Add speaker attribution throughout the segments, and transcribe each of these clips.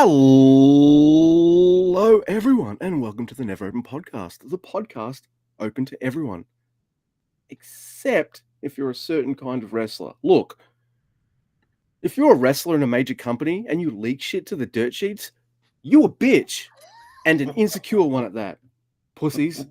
Speaker 1: Hello, everyone, and welcome to the Never Open Podcast, the podcast open to everyone, except if you're a certain kind of wrestler. Look, if you're a wrestler in a major company and you leak shit to the dirt sheets, you a bitch, and an insecure one at that. Pussies.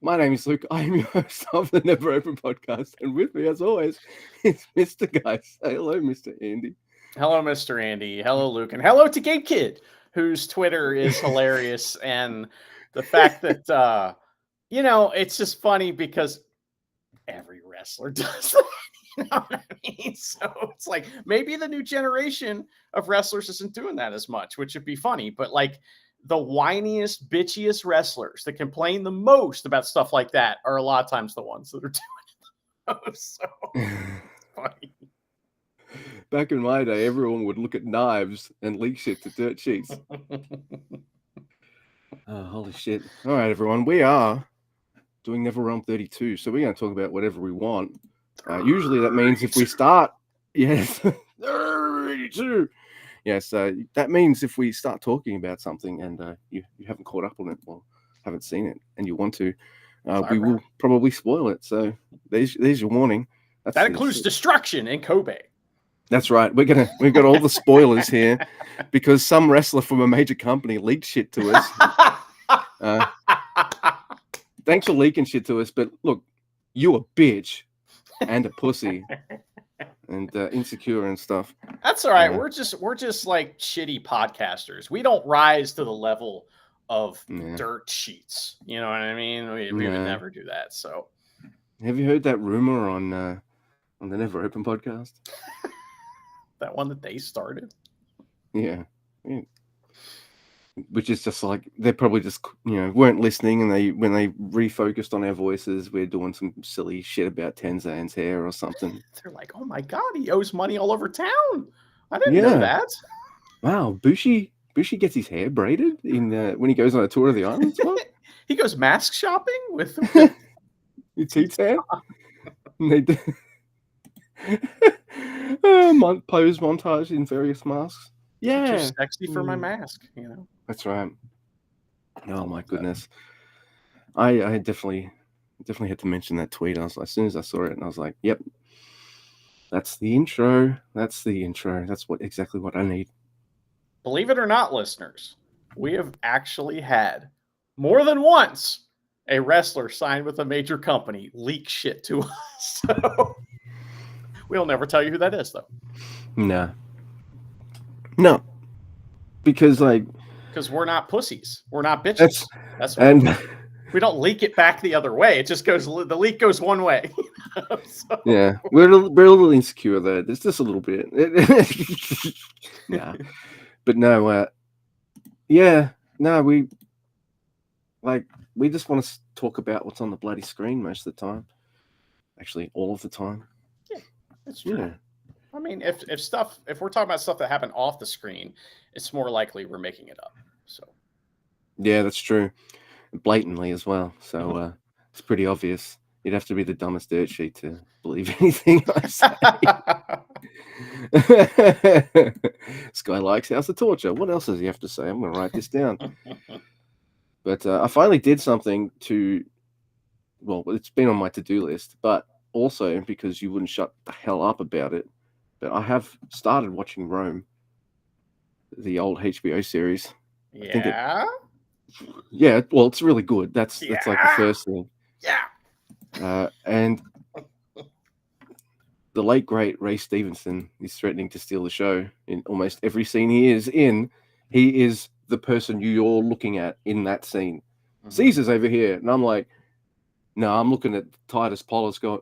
Speaker 1: My name is Luke. I am your host of the Never Open Podcast, and with me, as always, is Mr. Guy. Say hello, Mr. Andy.
Speaker 2: Hello, Mr. Andy. Hello, Luke. And hello to Gabe Kidd, whose Twitter is hilarious. And the fact that, it's just funny because every wrestler does that. You know what I mean? So it's like maybe the new generation of wrestlers isn't doing that as much, which would be funny. But like the whiniest, bitchiest wrestlers that complain the most about stuff like that are a lot of times the ones that are doing it the most. So it's funny.
Speaker 1: Back in my day, everyone would look at knives and leak shit to dirt sheets. Oh, holy shit. All right, everyone. We are doing Never Realm 32, so we're going to talk about whatever we want. Usually that means if we start... Yes, 32. Yes, that means if we start talking about something and you haven't caught up on it or haven't seen it and you want to, we will probably spoil it. So there's your warning.
Speaker 2: That includes destruction in Kobe.
Speaker 1: That's right. We've got all the spoilers here because some wrestler from a major company leaked shit to us. Thanks for leaking shit to us, but look, you a bitch and a pussy and insecure and stuff.
Speaker 2: That's all right. We're just like shitty podcasters. We don't rise to the level of dirt sheets. You know what I mean? We would never do that. So,
Speaker 1: have you heard that rumor on the Never Open podcast?
Speaker 2: That one that they started,
Speaker 1: yeah, which is just like they probably just weren't listening, and when they refocused on our voices, we're doing some silly shit about Tenzan's hair or something.
Speaker 2: They're like, "Oh my god, he owes money all over town." I didn't know that.
Speaker 1: Wow, Bushi gets his hair braided when he goes on a tour of the islands.
Speaker 2: He goes mask shopping with
Speaker 1: it's his hair. And they do. Pose montage in various masks. Yeah,
Speaker 2: too sexy for my mask.
Speaker 1: That's right. Oh my goodness, I definitely had to mention that tweet. As soon as I saw it, and I was like, "Yep, that's the intro. That's exactly what I need."
Speaker 2: Believe it or not, listeners, we have actually had more than once a wrestler signed with a major company leak shit to us. So. We'll never tell you who that is, though.
Speaker 1: No, because
Speaker 2: we're not pussies. We're not bitches. That's we don't leak it back the other way. It just goes. The leak goes one way. So.
Speaker 1: Yeah, we're a little insecure there. There's just a little bit. Yeah, but no. We just want to talk about what's on the bloody screen most of the time. Actually, all of the time.
Speaker 2: It's true. Yeah. I mean, if we're talking about stuff that happened off the screen, it's more likely we're making it up. So.
Speaker 1: Yeah, that's true. Blatantly as well. So it's pretty obvious. You'd have to be the dumbest dirt sheet to believe anything I say. This guy likes House of Torture. What else does he have to say? I'm going to write this down. But I finally did something it's been on my to-do list, but also because you wouldn't shut the hell up about it, but I have started watching Rome, the old HBO series.
Speaker 2: Yeah?
Speaker 1: Well, it's really good. That's like the first thing.
Speaker 2: Yeah.
Speaker 1: And the late, great Ray Stevenson is threatening to steal the show in almost every scene he is in. He is the person you're looking at in that scene. Mm-hmm. Caesar's over here. And I'm like, no, I'm looking at Titus Paulus going,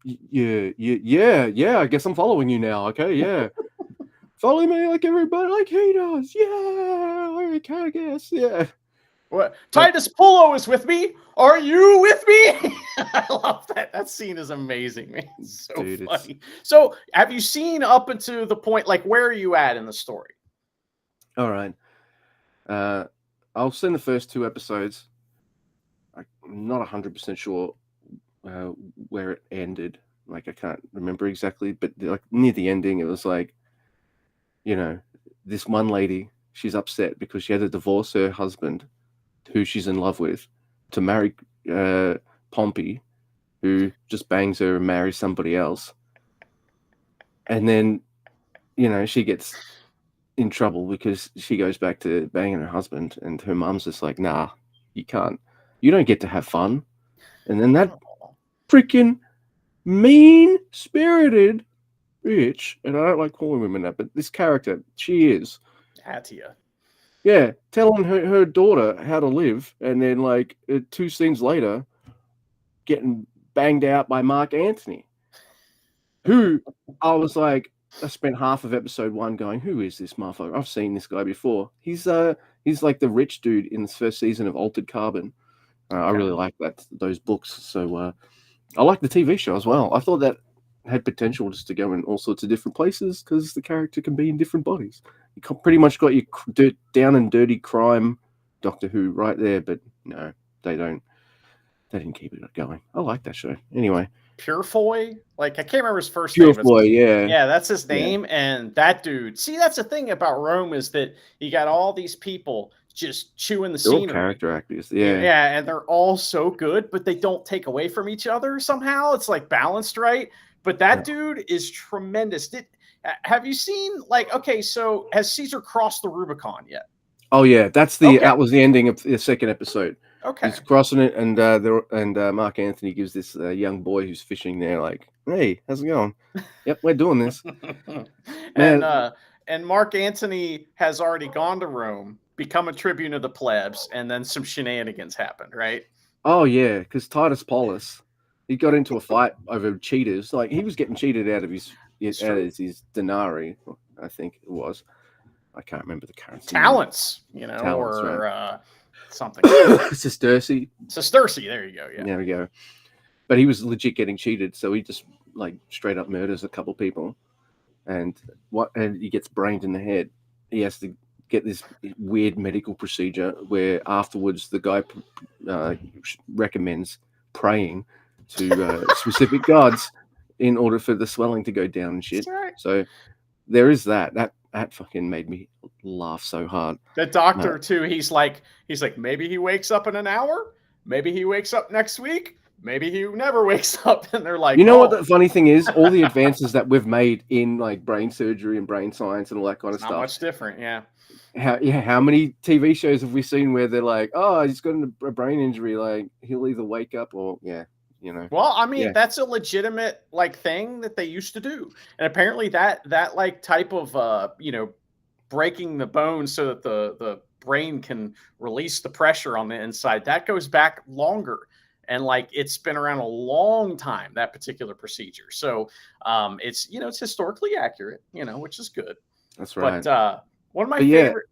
Speaker 1: yeah, I guess I'm following you now. Okay, yeah. Follow me like everybody, like he does. Yeah, okay, I guess, yeah.
Speaker 2: What? Titus Pullo is with me. Are you with me? I love that. That scene is amazing, man. It's so funny. So, have you seen up until the point, like, where are you at in the story?
Speaker 1: All right. I'll send the first 2 episodes. I'm not 100% sure where it ended. Like, I can't remember exactly, but like near the ending, it was like, this one lady she's upset because she had to divorce her husband, who she's in love with, to marry Pompey, who just bangs her and marries somebody else. And then, she gets in trouble because she goes back to banging her husband, and her mom's just like, nah, you can't. You don't get to have fun. And then that freaking mean-spirited bitch, and I don't like calling women that, but this character, she is.
Speaker 2: Atia.
Speaker 1: Yeah, telling her daughter how to live, and then, like, 2 scenes later, getting banged out by Mark Antony, who I was like, I spent half of episode 1 going, who is this motherfucker? I've seen this guy before. He's like the rich dude in the first season of Altered Carbon. I really like those books, so I like the TV show as well. I thought that had potential just to go in all sorts of different places because the character can be in different bodies. You pretty much got your down and dirty crime Doctor Who right there, but no, they don't. They didn't keep it going. I like that show. Anyway,
Speaker 2: Purefoy, like I can't remember his first
Speaker 1: name.
Speaker 2: Purefoy,
Speaker 1: yeah,
Speaker 2: yeah, that's his name. And that dude. See, that's the thing about Rome is that you got all these people just chewing the scenery.
Speaker 1: Character actors,
Speaker 2: yeah, and they're all so good, but they don't take away from each other somehow. It's like balanced right. But that dude is tremendous. Have you seen okay? So has Caesar crossed the Rubicon yet?
Speaker 1: Oh yeah, that was the ending of the second episode.
Speaker 2: Okay,
Speaker 1: he's crossing it, and Mark Antony gives this young boy who's fishing there like, "Hey, how's it going?" Yep, we're doing this.
Speaker 2: and Mark Antony has already gone to Rome, become a tribune of the plebs, and then some shenanigans happened, right?
Speaker 1: Oh yeah, because Titus Paulus, he got into a fight over cheaters. Like he was getting cheated out of his denarii, I think it was. I can't remember the currency.
Speaker 2: Talents,
Speaker 1: right.
Speaker 2: Something.
Speaker 1: Sesterce.
Speaker 2: There you go. Yeah.
Speaker 1: There we go. But he was legit getting cheated, so he just like straight up murders a couple people, and he gets brained in the head. He has to get this weird medical procedure where afterwards the guy recommends praying to specific gods in order for the swelling to go down and shit.
Speaker 2: Right.
Speaker 1: So there is that fucking made me laugh so hard.
Speaker 2: The doctor too, he's like maybe he wakes up in an hour, maybe he wakes up next week, maybe he never wakes up. And they're like,
Speaker 1: what the funny thing is, all the advances that we've made in like brain surgery and brain science and all that kind of stuff, not
Speaker 2: much different.
Speaker 1: How many TV shows have we seen where they're like, oh, he's got a brain injury, like he'll either wake up or
Speaker 2: Well, I mean, that's a legitimate thing that they used to do. And apparently that type of breaking the bone so that the brain can release the pressure on the inside, that goes back longer. And it's been around a long time, that particular procedure. So it's it's historically accurate, which is good.
Speaker 1: That's right.
Speaker 2: But one of my favorite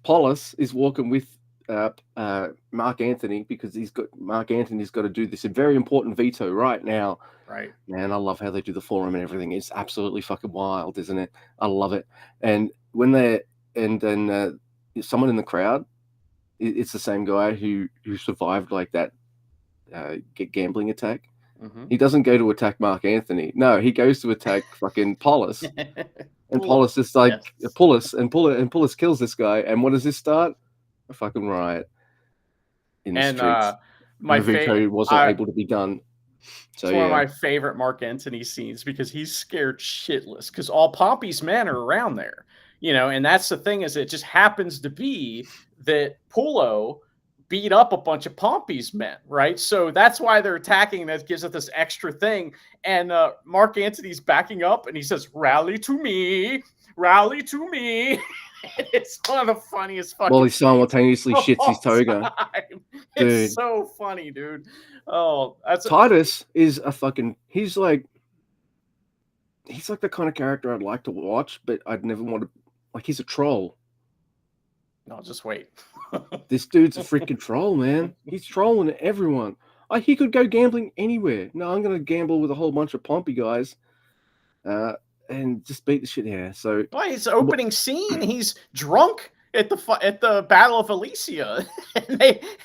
Speaker 1: Paulus is walking with Mark Antony because Mark Antony's got to do this very important veto right now.
Speaker 2: Right.
Speaker 1: Man, I love how they do the forum and everything. It's absolutely fucking wild, isn't it? I love it. And when then someone in the crowd, it's the same guy who survived that gambling attack. Mm-hmm. He doesn't go to attack Mark Antony. No, he goes to attack fucking Paulus. And Paulus is like Paulus kills this guy. And what does this start? A fucking riot in the streets.
Speaker 2: My
Speaker 1: veto wasn't able to be done. So
Speaker 2: it's one of my favorite Mark Antony scenes because he's scared shitless because all Pompey's men are around there, and that's the thing is it just happens to be that Pullo beat up a bunch of Pompey's men, right? So that's why they're attacking. That gives it this extra thing. And Mark Antony's backing up and he says, rally to me. It's one of the funniest fucking.
Speaker 1: Well, he simultaneously shits his toga.
Speaker 2: It's so funny, dude. Oh,
Speaker 1: Titus is a fucking. He's like the kind of character I'd like to watch, but I'd never want to. He's a troll.
Speaker 2: No, just wait.
Speaker 1: This dude's a freaking troll, man. He's trolling everyone. He could go gambling anywhere. No, I'm gonna gamble with a whole bunch of Pompey guys. And just beat the shit here. So
Speaker 2: his opening scene, he's drunk at the Battle of Alesia,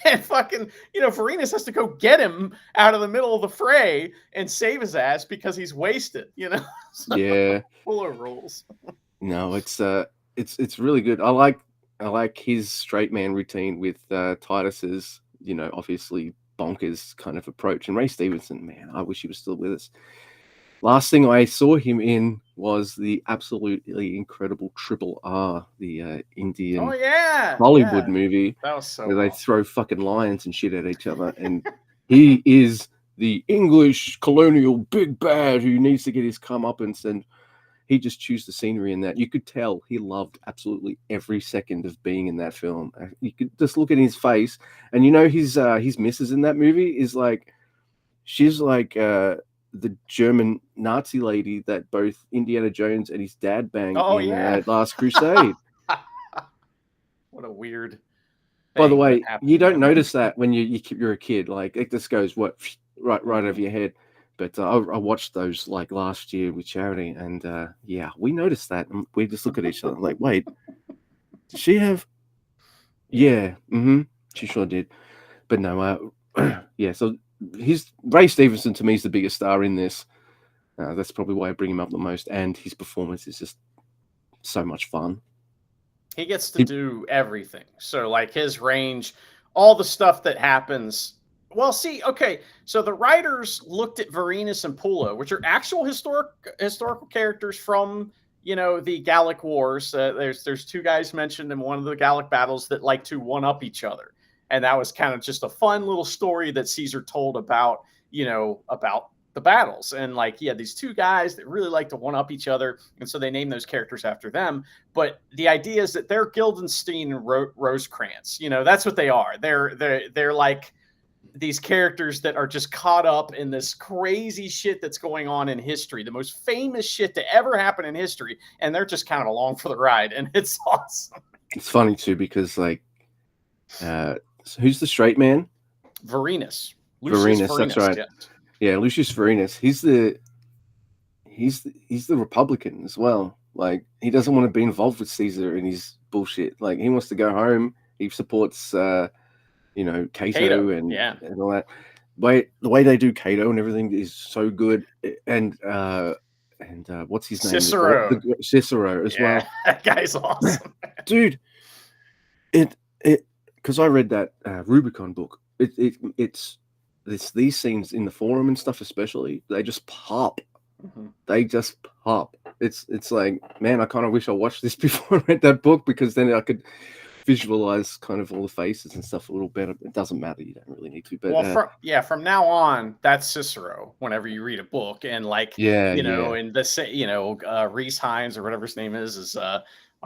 Speaker 2: and fucking Vorenus has to go get him out of the middle of the fray and save his ass because he's wasted. So,
Speaker 1: yeah,
Speaker 2: full of rules.
Speaker 1: No, it's it's really good. I like his straight man routine with Titus's, obviously bonkers kind of approach. And Ray Stevenson, man, I wish he was still with us. Last thing I saw him in was the absolutely incredible Triple R, the
Speaker 2: Oh
Speaker 1: Indian
Speaker 2: yeah,
Speaker 1: Hollywood
Speaker 2: yeah,
Speaker 1: movie
Speaker 2: that was so
Speaker 1: where they
Speaker 2: awesome.
Speaker 1: throw fucking lions and shit at each other. And he is the English colonial big bad who needs to get his comeuppance, and he just chews the scenery in that. You could tell he loved absolutely every second of being in that film. You could just look at his face, and his missus in that movie is like, she's like the German Nazi lady that both Indiana Jones and his dad banged
Speaker 2: Oh
Speaker 1: in
Speaker 2: yeah.
Speaker 1: Last Crusade.
Speaker 2: What a weird
Speaker 1: By the
Speaker 2: thing that
Speaker 1: way, you
Speaker 2: happened
Speaker 1: don't
Speaker 2: there.
Speaker 1: notice that when you're a kid. Like, it just goes right over your head. But I watched those like last year with Charity, and yeah, we noticed that, and we just look at each other like, wait, did she have? Yeah, she sure did. But no, yeah. So Ray Stevenson to me is the biggest star in this. That's probably why I bring him up the most, and his performance is just so much fun.
Speaker 2: He gets to
Speaker 1: He,
Speaker 2: do everything. So like his range, all the stuff that happens. Well, see, okay, so the writers looked at Varinus and Pula, which are actual historical characters from the Gallic Wars. There's two guys mentioned in one of the Gallic battles that like to one up each other, and that was kind of just a fun little story that Caesar told about the battles. And like he had these two guys that really like to one up each other, and so they named those characters after them. But the idea is that they're Guildenstern and Rosecrans. That's what they are. They're like these characters that are just caught up in this crazy shit that's going on in history, the most famous shit to ever happen in history, and they're just kind of along for the ride, and it's awesome.
Speaker 1: it's funny too because like, who's the straight man?
Speaker 2: Varinus, Lucius
Speaker 1: Varinus, that's
Speaker 2: Varinus,
Speaker 1: right.
Speaker 2: yes.
Speaker 1: Yeah, Lucius Varinus. He's the Republican as well. Like, he doesn't want to be involved with Caesar and his bullshit. Like, he wants to go home. He supports Cato and
Speaker 2: Yeah.
Speaker 1: and all that. The way they do Cato and everything is so good. And what's his name?
Speaker 2: Cicero.
Speaker 1: Cicero as well.
Speaker 2: That guy's awesome.
Speaker 1: Dude, it because I read that Rubicon book. It's these scenes in the forum and stuff, especially, they just pop.
Speaker 2: Mm-hmm.
Speaker 1: They just pop. It's like, man, I kind of wish I watched this before I read that book, because then I could visualize kind of all the faces and stuff a little better. It doesn't matter, you don't really need to. But
Speaker 2: from now on, that's Cicero. Whenever you read a book, and like and the Reese Hines or whatever his name is I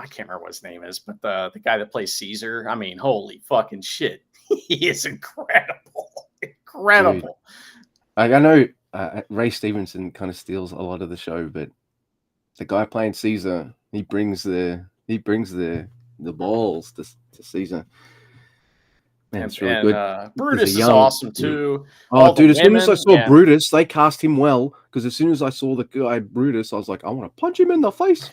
Speaker 2: can't remember what his name is, but the guy that plays Caesar. I mean, holy fucking shit, he is incredible, incredible.
Speaker 1: Dude, I know Ray Stevenson kind of steals a lot of the show, but the guy playing Caesar, he brings the balls to Caesar. Man, it's really good.
Speaker 2: Brutus is awesome too.
Speaker 1: Oh, dude, as soon as I saw Brutus, they cast him well, because as soon as I saw the guy Brutus, I was like, I want to punch him in the face.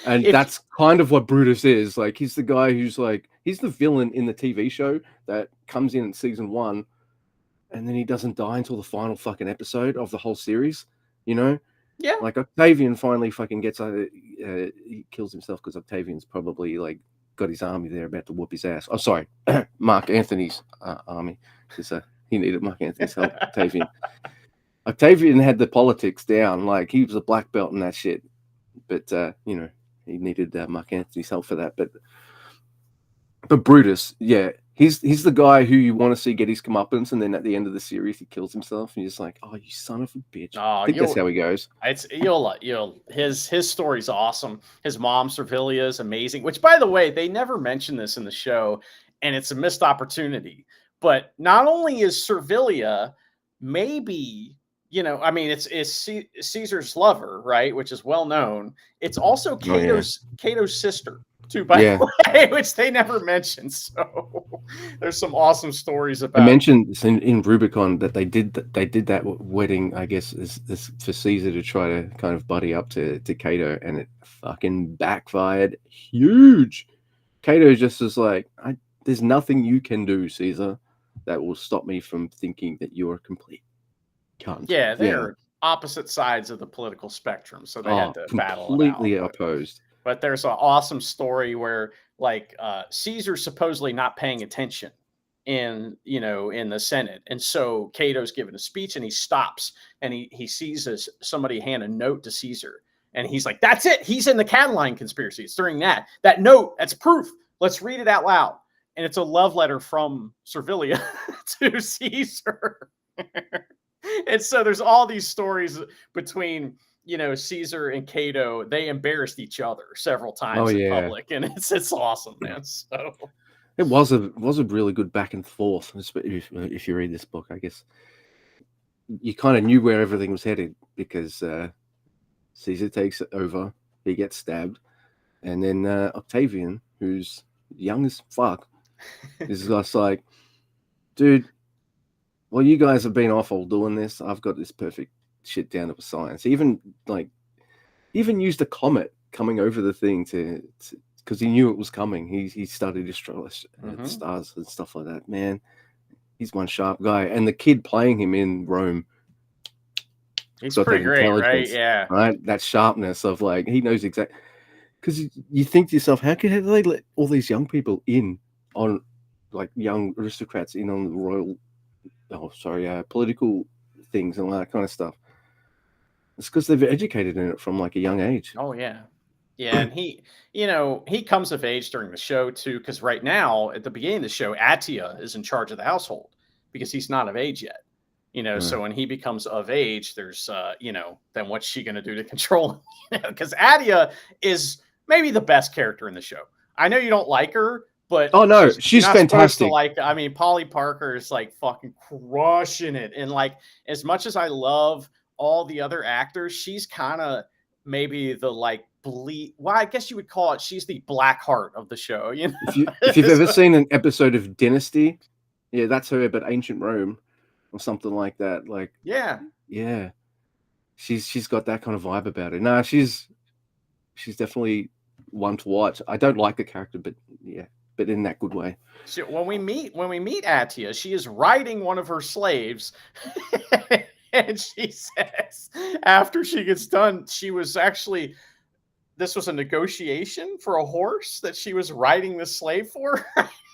Speaker 1: And that's kind of what Brutus is. Like, he's the guy who's like, he's the villain in the TV show that comes in season 1, and then he doesn't die until the final fucking episode of the whole series,
Speaker 2: Yeah.
Speaker 1: Like, Octavian finally fucking gets he kills himself because Octavian's probably like got his army there about to whoop his ass. Oh, sorry, Mark Antony's army, because he needed Mark Antony's help. Octavian had the politics down. Like, he was a black belt in that shit, but he needed Mark Antony's help for that. But Brutus, yeah, he's the guy who you want to see get his comeuppance, and then at the end of the series he kills himself, and you're just like, oh, you son of a bitch. I think that's how he goes.
Speaker 2: His story's awesome. His mom Servilia is amazing, which, by the way, they never mention this in the show, and it's a missed opportunity. But not only is Servilia maybe, it's Caesar's lover, right, which is well known. It's also Cato's sister too, by the way, which they never mentioned. So there's some awesome stories about.
Speaker 1: I mentioned this in Rubicon that they did that wedding, I guess, is for Caesar to try to kind of buddy up to Cato, and it fucking backfired huge. Cato just is like, there's nothing you can do, Caesar, that will stop me from thinking that you're a complete cunt.
Speaker 2: Yeah, they're opposite sides of the political spectrum, so they had to battle it out.
Speaker 1: Completely opposed.
Speaker 2: But there's an awesome story where like Caesar's supposedly not paying attention in in the Senate, and so Cato's giving a speech and he stops and he sees somebody hand a note to Caesar, and he's like, "That's it. He's in the Catiline conspiracy." It's during that note. That's proof. Let's read it out loud. And it's a love letter from Servilia to Caesar. And so there's all these stories between Caesar and Cato. They embarrassed each other several times in public, and it's awesome, man. So
Speaker 1: it was a really good back and forth. If you read this book, I guess you kind of knew where everything was headed, because Caesar takes it over, he gets stabbed, and then Octavian, who's young as fuck, is just like, dude, well, you guys have been awful doing this. I've got this perfect shit down to a science. Even used a comet coming over the thing to because he knew it was coming. He studied astrology, stars and stuff like that. Man, he's one sharp guy. And the kid playing him in Rome,
Speaker 2: he's pretty great, right? Yeah,
Speaker 1: right. That sharpness of like, he knows exactly. Because you think to yourself, how can they let all these young people in on, like, young aristocrats in on the royal, political things and all that kind of stuff? It's because they've educated in it from like a young age.
Speaker 2: Oh yeah, yeah. And he comes of age during the show too, because right now at the beginning of the show, Attia is in charge of the household because he's not of age yet. So when he becomes of age, there's then what's she going to do to control him? Because Attia is maybe the best character in the show. I know you don't like her, but
Speaker 1: oh no, she's fantastic.
Speaker 2: Polly Parker is like fucking crushing it, and like, as much as I love all the other actors, she's kind of maybe the like I guess you would call it, she's the black heart of the show.
Speaker 1: If you've ever seen an episode of Dynasty, yeah, that's her, but ancient Rome or something like that. Like, yeah, she's got that kind of vibe about her. No, she's definitely one to watch. I don't like the character, but yeah, but in that good way.
Speaker 2: So when we meet Attia, she is riding one of her slaves. And she says, after she gets done, this was a negotiation for a horse that she was riding the slave for.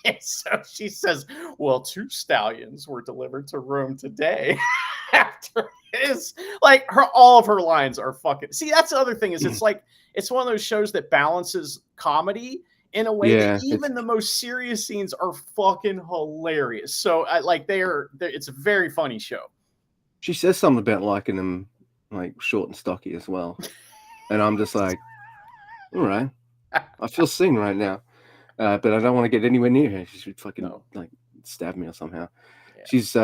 Speaker 2: And so she says, well, 2 stallions were delivered to Rome today. After all of her lines are fucking. See, that's the other thing, is it's like, it's one of those shows that balances comedy in a way that even the most serious scenes are fucking hilarious. So it's a very funny show.
Speaker 1: She says something about liking them like short and stocky as well. And I'm just like, all right, I feel seen right now. But I don't want to get anywhere near her. She should fucking like stab me or somehow. Yeah. She's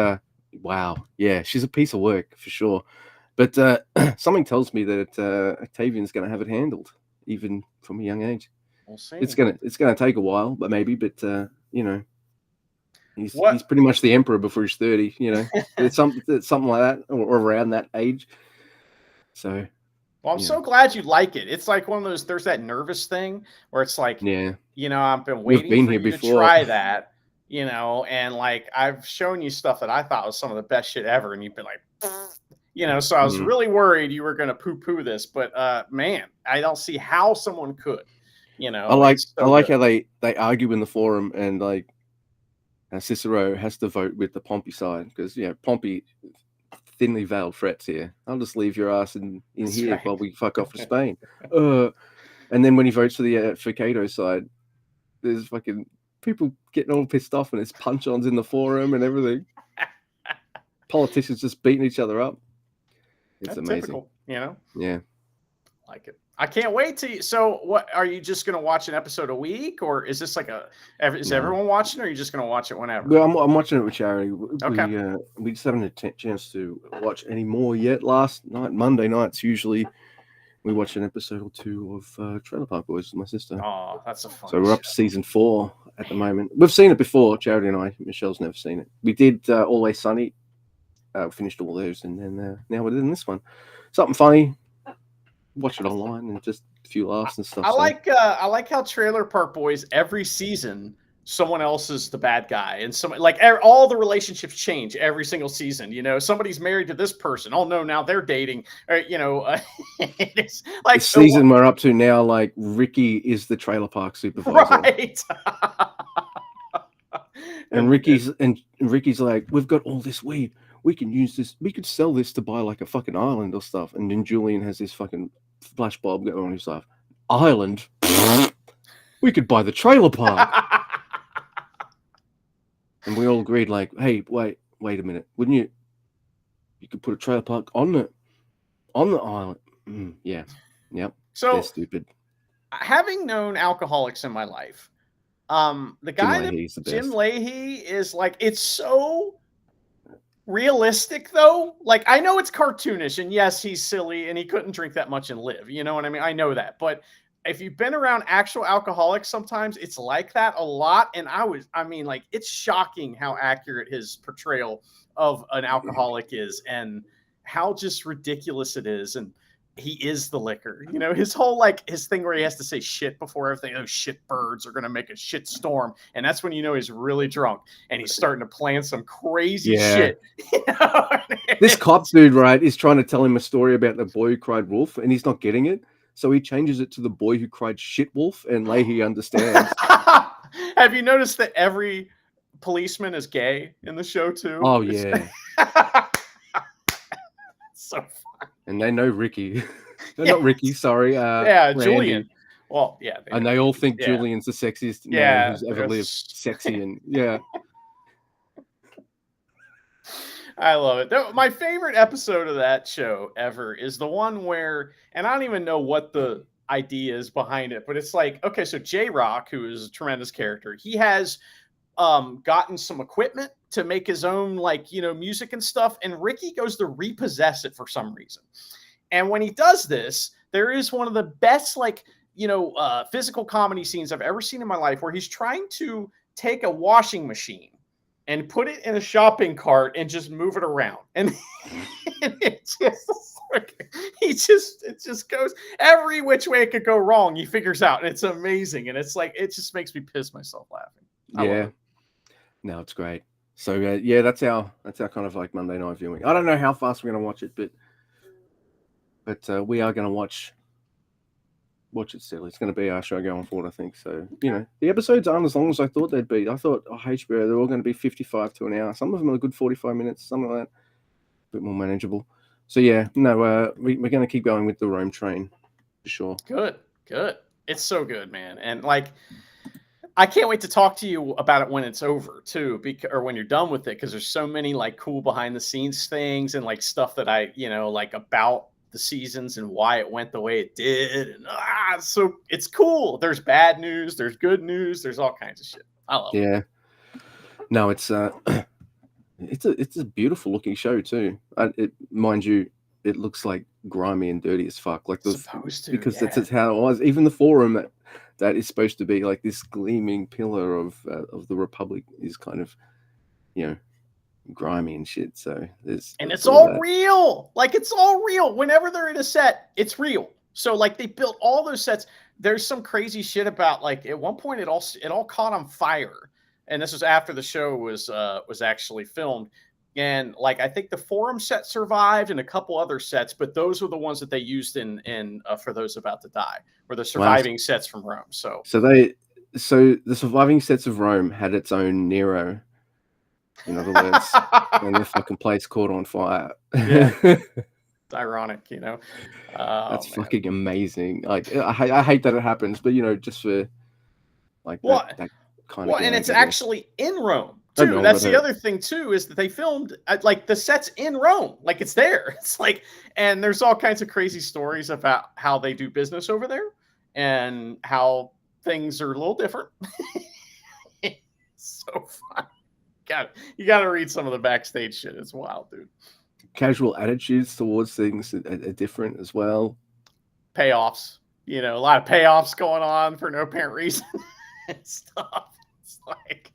Speaker 1: wow. Yeah, she's a piece of work for sure. But something tells me that Octavian's going to have it handled, even from a young age.
Speaker 2: We'll see.
Speaker 1: It's gonna take a while, but maybe. But he's pretty much the emperor before he's 30. It's something like that, or around that age. So.
Speaker 2: Well, I'm so glad you like it. It's like one of those. There's that nervous thing where it's like, I've been waiting for you to try that, and like, I've shown you stuff that I thought was some of the best shit ever, and you've been like, So I was really worried you were going to poo-poo this, but man, I don't see how someone could.
Speaker 1: I like how they argue in the forum, and like Cicero has to vote with the Pompey side, because Pompey thinly veiled threats here. I'll just leave your ass in here while we fuck off to Spain. And then when he votes for Cato's side, there's fucking people getting all pissed off, and it's punch-ons in the forum and everything. Politicians just beating each other up. It's amazing.
Speaker 2: Typical,
Speaker 1: Yeah.
Speaker 2: Like it. I can't wait to. So, what are you just going to watch an episode a week, or is this like everyone watching, or are you just going to watch it whenever?
Speaker 1: Well, I'm watching it with Charity.
Speaker 2: Okay.
Speaker 1: We just haven't had a chance to watch any more yet. Last night, Monday nights, usually we watch an episode or 2 of Trailer Park Boys with my sister.
Speaker 2: Oh, that's a fun.
Speaker 1: So we're up to season 4 at the moment. We've seen it before, Charity and I. Michelle's never seen it. We did Always Sunny. We finished all those, and then now we're doing this one. Something funny. Watch it online and just a few laughs and stuff.
Speaker 2: I like how Trailer Park Boys every season someone else is the bad guy, and some like all the relationships change every single season. You know, somebody's married to this person. Oh no, now they're dating. Or it's
Speaker 1: The
Speaker 2: like
Speaker 1: season we're up to now, like Ricky is the trailer park supervisor,
Speaker 2: right.
Speaker 1: and Ricky's like, we've got all this weed. We can use this. We could sell this to buy like a fucking island or stuff. And then Julian has this fucking flashbulb going on his life. Island. We could buy the trailer park. And we all agreed, like, hey, wait a minute. Wouldn't you? You could put a trailer park on the island. Yeah. Yep.
Speaker 2: So
Speaker 1: they're stupid.
Speaker 2: Having known alcoholics in my life, the guy Jim Leahy is like, it's so realistic though. Like, I know it's cartoonish, and yes, he's silly and he couldn't drink that much and live. You know what I mean? I know that, but if you've been around actual alcoholics, sometimes it's like that a lot. And like, it's shocking how accurate his portrayal of an alcoholic is, and how just ridiculous it is. And he is the liquor, you know, his whole, like, his thing where he has to say shit before everything. Oh, shit birds are going to make a shit storm. And that's when, you know, he's really drunk and he's starting to plan some crazy shit. You know?
Speaker 1: This cop dude, right, is trying to tell him a story about the boy who cried wolf, and he's not getting it. So he changes it to the boy who cried shit wolf, and Leahy understands.
Speaker 2: Have you noticed that every policeman is gay in the show too?
Speaker 1: Oh yeah.
Speaker 2: So fun.
Speaker 1: And they know Ricky. Not Ricky, sorry.
Speaker 2: Randy. Julian. Well, yeah.
Speaker 1: And they all think Julian's the sexiest man who's ever lived. Sexy and
Speaker 2: I love it. My favorite episode of that show ever is the one where, and I don't even know what the idea is behind it, but it's like, okay, so J-Rock, who is a tremendous character, he has gotten some equipment to make his own, like, you know, music and stuff, and Ricky goes to repossess it for some reason. And when he does this, there is one of the best, like, you know, physical comedy scenes I've ever seen in my life, where he's trying to take a washing machine and put it in a shopping cart and just move it around. And it just goes every which way it could go wrong. He figures out, and it's amazing. And it's like, it just makes me piss myself laughing.
Speaker 1: No, it's great. So that's our kind of like Monday night viewing. I don't know how fast we're going to watch it, but we are going to watch it still. It's going to be our show going forward, I think. So, you know, the episodes aren't as long as I thought they'd be. I thought, HBO, they're all going to be 55 to an hour. Some of them are a good 45 minutes, something like that. A bit more manageable. So, we're going to keep going with the Rome train, for sure.
Speaker 2: Good. It's so good, man. And, like, I can't wait to talk to you about it when it's over, too, or when you're done with it, because there's so many, like, cool behind-the-scenes things and, like, stuff that I, you know, like, about the seasons and why it went the way it did, and so it's cool. There's bad news, there's good news, there's all kinds of shit. I love it.
Speaker 1: No, it's it's a beautiful looking show too. Mind you, it looks like grimy and dirty as fuck, like because that's how it was. Even the Forum that is supposed to be like this gleaming pillar of the Republic is kind of, you know, grimy and shit. So
Speaker 2: it's all real. Like, it's all real. Whenever they're in a set, it's real. So, like, they built all those sets. There's some crazy shit about, like, at one point it all caught on fire, and this was after the show was actually filmed. And, like, I think the Forum set survived and a couple other sets, but those were the ones that they used in For Those About to Die, were the surviving sets from Rome. So
Speaker 1: the surviving sets of Rome had its own Nero. In other words, and the fucking place caught on fire.
Speaker 2: Yeah. It's ironic, you know.
Speaker 1: That's fucking amazing. Like, I hate that it happens, but, you know, just for like that kind of.
Speaker 2: And it's actually in Rome too. That's the other thing too, is that they filmed like the sets in Rome. Like, it's there. It's like, and there's all kinds of crazy stories about how they do business over there and how things are a little different. So fun. You got to read some of the backstage shit. It's wild, dude.
Speaker 1: Casual attitudes towards things are different as well.
Speaker 2: Payoffs, you know, a lot of payoffs going on for no apparent reason and stuff. It's like,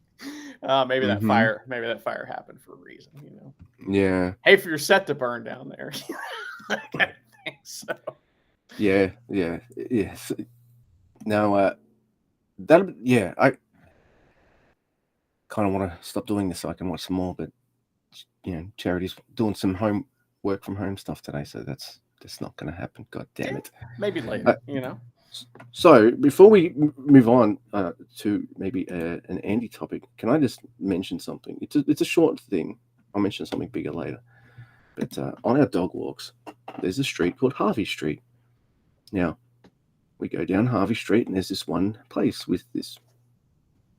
Speaker 2: maybe that fire happened for a reason, you know.
Speaker 1: Yeah.
Speaker 2: Hey, for your set to burn down there. I think so.
Speaker 1: Yeah. Now, kind of want to stop doing this so I can watch some more, but Charity's doing some home work from home stuff today, so that's not going to happen. God damn it.
Speaker 2: Maybe later,
Speaker 1: So before we move on to maybe an Andy topic, can I just mention something? It's a short thing. I'll mention something bigger later. But on our dog walks, there's a street called Harvey Street. Now, we go down Harvey Street, and there's this one place with this.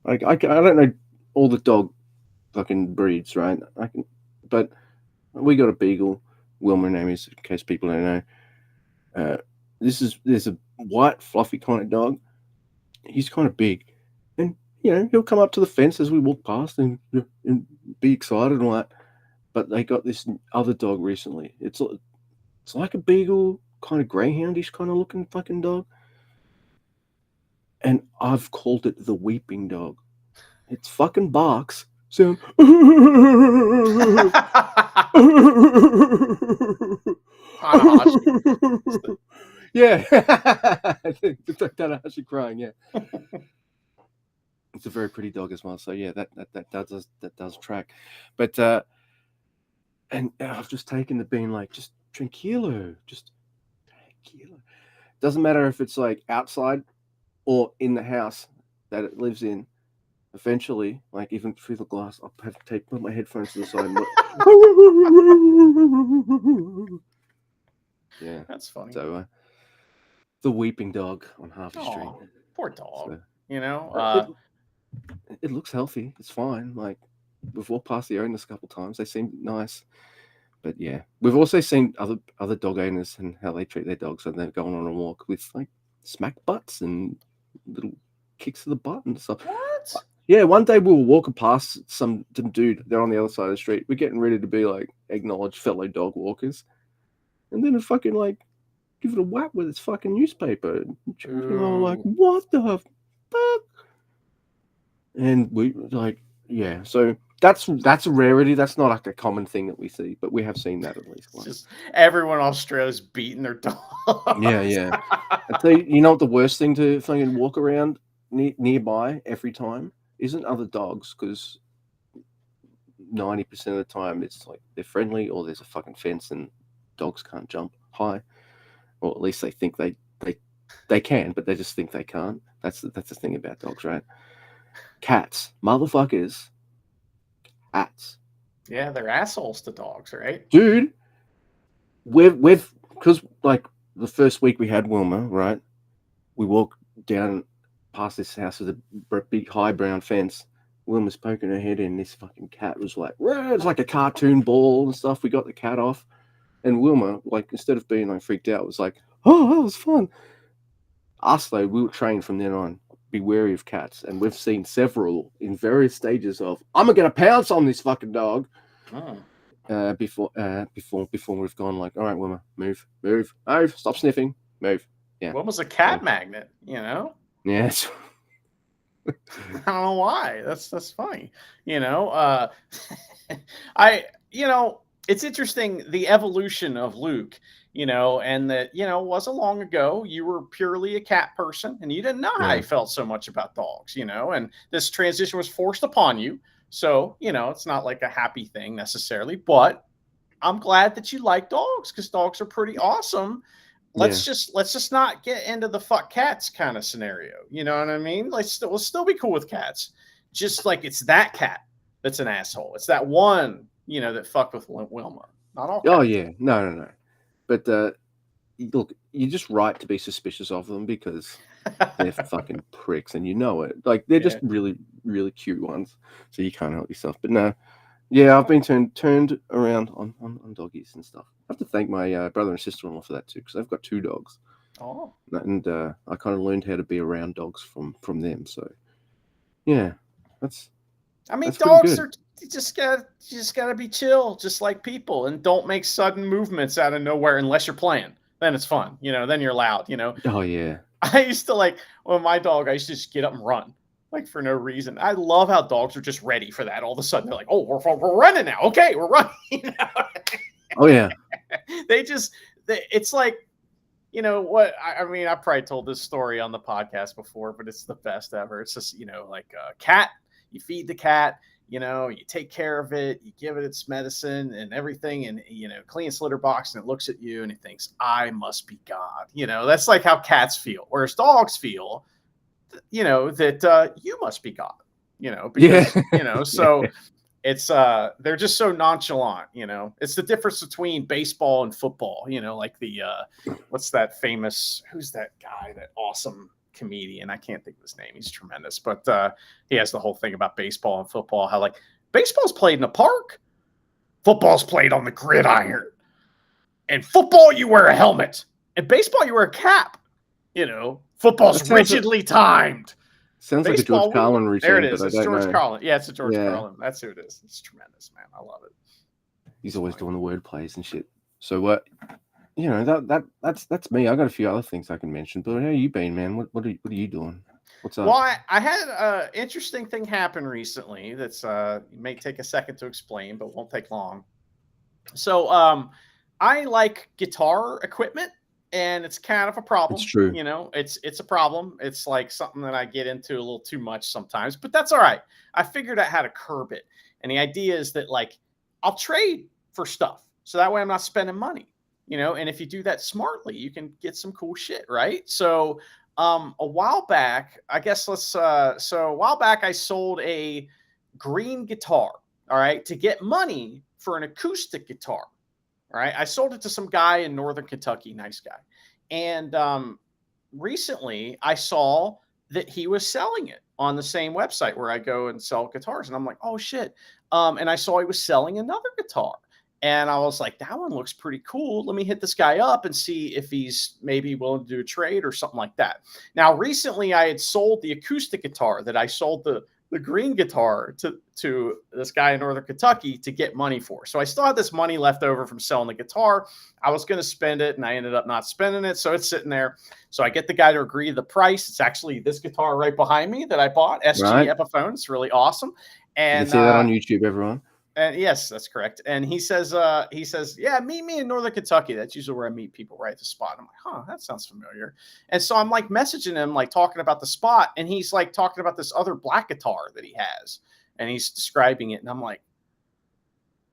Speaker 1: I don't know all the dog fucking breeds, right? But we got a beagle. Wilma name is, in case people don't know. There's a white fluffy kind of dog. He's kind of big, and he'll come up to the fence as we walk past and be excited and all that. But they got this other dog recently. It's like a beagle, kind of greyhoundish kind of looking fucking dog. And I've called it the weeping dog. It fucking barks. So yeah. It's like Tanahashi crying, yeah. It's a very pretty dog as well. So yeah, that does track. But and I've just taken the being like, just tranquilo. Doesn't matter if it's like outside or in the house that it lives in. Eventually, like even through the glass, I'll have to put my headphones to the side. Yeah,
Speaker 2: that's funny.
Speaker 1: So the weeping dog on Harvey Street.
Speaker 2: Poor dog.
Speaker 1: So, it looks healthy. It's fine. Like we've walked past the owners a couple times. They seem nice. But yeah, we've also seen other dog owners and how they treat their dogs when they're going on a walk with like smack butts and little kicks to the butt and stuff.
Speaker 2: What?
Speaker 1: Yeah, one day we were walking past some dude. They're on the other side of the street. We're getting ready to be like acknowledged fellow dog walkers, and then it fucking like give it a whack with its fucking newspaper. Like what the fuck? And we like, yeah. So that's a rarity. That's not like a common thing that we see, but we have seen that at least once.
Speaker 2: Just everyone in Australia's beating their dog.
Speaker 1: Yeah. I tell you, what the worst thing to fucking walk around nearby every time isn't other dogs, because 90% of the time it's like they're friendly or there's a fucking fence and dogs can't jump high, or at least they think they can, but they just think they can't. That's the thing about dogs, right? Cats, motherfuckers. Cats.
Speaker 2: Yeah, they're assholes to dogs, right?
Speaker 1: Dude, we've because like the first week we had Wilma, right? We walked down past this house with a big high brown fence. Wilma's poking her head in. This fucking cat was like, it's like a cartoon ball and stuff. We got the cat off, and Wilma, like, instead of being like freaked out, was like, oh, that was fun. Us though, we were trained from then on, be wary of cats, and we've seen several in various stages of I'm gonna pounce on this fucking dog. Before we've gone like, all right, Wilma, move, stop sniffing, move. Yeah.
Speaker 2: Wilma's a cat magnet,
Speaker 1: Yes.
Speaker 2: I don't know why. That's funny. It's interesting, the evolution of Luke, and that, wasn't long ago, you were purely a cat person and you didn't know how you felt so much about dogs, and this transition was forced upon you. So, it's not like a happy thing necessarily, but I'm glad that you like dogs, because dogs are pretty awesome. Let's just not get into the fuck cats kind of scenario. You know what I mean? Like, we'll still be cool with cats. Just like it's that cat that's an asshole. It's that one, that fucked with Wilma. Not all cats.
Speaker 1: Oh yeah, no. But look, you're just right to be suspicious of them, because they're fucking pricks, and you know it. Like, they're just really, really cute ones, so you can't help yourself. But no, yeah, I've been turned around on doggies and stuff. I have to thank my brother and sister-in-law for that too, because they've got 2 dogs.
Speaker 2: Oh.
Speaker 1: And I kind of learned how to be around dogs from them. So yeah, that's
Speaker 2: dogs are you just gotta be chill, just like people, and don't make sudden movements out of nowhere unless you're playing. Then it's fun, then you're loud,
Speaker 1: Oh yeah.
Speaker 2: I used to my dog, I used to just get up and run, like, for no reason. I love how dogs are just ready for that. All of a sudden, they're like, "Oh, we're running now. Okay, we're running."
Speaker 1: Oh yeah.
Speaker 2: It's like, what I probably told this story on the podcast before, but it's the best ever. It's just, like a cat, you feed the cat, you know, you take care of it, you give it its medicine and everything, and, you know, clean its litter box, and it looks at you and it thinks, I must be God. You know, that's like how cats feel. Whereas dogs feel, you know, that you must be God, you know, because, you know, so it's they're just so nonchalant, you know. It's the difference between baseball and football, you know, like the what's that famous, who's that guy, that awesome comedian? I can't think of his name. He's tremendous, but he has the whole thing about baseball and football, how like baseball's played in a park, football's played on the gridiron. And football, you wear a helmet, and baseball, you wear a cap. You know, football's rigidly timed.
Speaker 1: Sounds baseball, like a George Carlin routine.
Speaker 2: There it is.
Speaker 1: It's
Speaker 2: George Carlin. Yeah, it's a George Carlin. That's who it is. It's tremendous, man. I love it.
Speaker 1: He's always doing the word plays and shit. So what? You know, that's me. I got a few other things I can mention. But how you been, man? What are you doing? What's up?
Speaker 2: Well, I had an interesting thing happen recently. That's may take a second to explain, but won't take long. So I like guitar equipment. And it's kind of a problem.
Speaker 1: It's true.
Speaker 2: You know, it's a problem. It's like something that I get into a little too much sometimes, but that's all right. I figured out how to curb it. And the idea is that, like, I'll trade for stuff. So that way I'm not spending money, you know, and if you do that smartly, you can get some cool shit, right? So a while back, I guess so a while back, I sold a green guitar, all right, to get money for an acoustic guitar. All right. I sold it to some guy in Northern Kentucky, nice guy. And recently I saw that he was selling it on the same website where I go and sell guitars. And I'm like, oh shit. And I saw he was selling another guitar. And I was like, that one looks pretty cool. Let me hit this guy up and see if he's maybe willing to do a trade or something like that. Now, recently I had sold the acoustic guitar that I sold the green guitar to this guy in Northern Kentucky to get money for. So I still had this money left over from selling the guitar. I was going to spend it and I ended up not spending it. So it's sitting there. So I get the guy to agree to the price. It's actually this guitar right behind me that I bought, SG Epiphone. It's really awesome. And
Speaker 1: you can see that on YouTube, everyone.
Speaker 2: And yes, that's correct. And he says, yeah, meet me in Northern Kentucky. That's usually where I meet people, right at the spot. I'm like, huh, that sounds familiar. And so I'm like messaging him, like talking about the spot. And he's like talking about this other black guitar that he has. And he's describing it. And I'm like,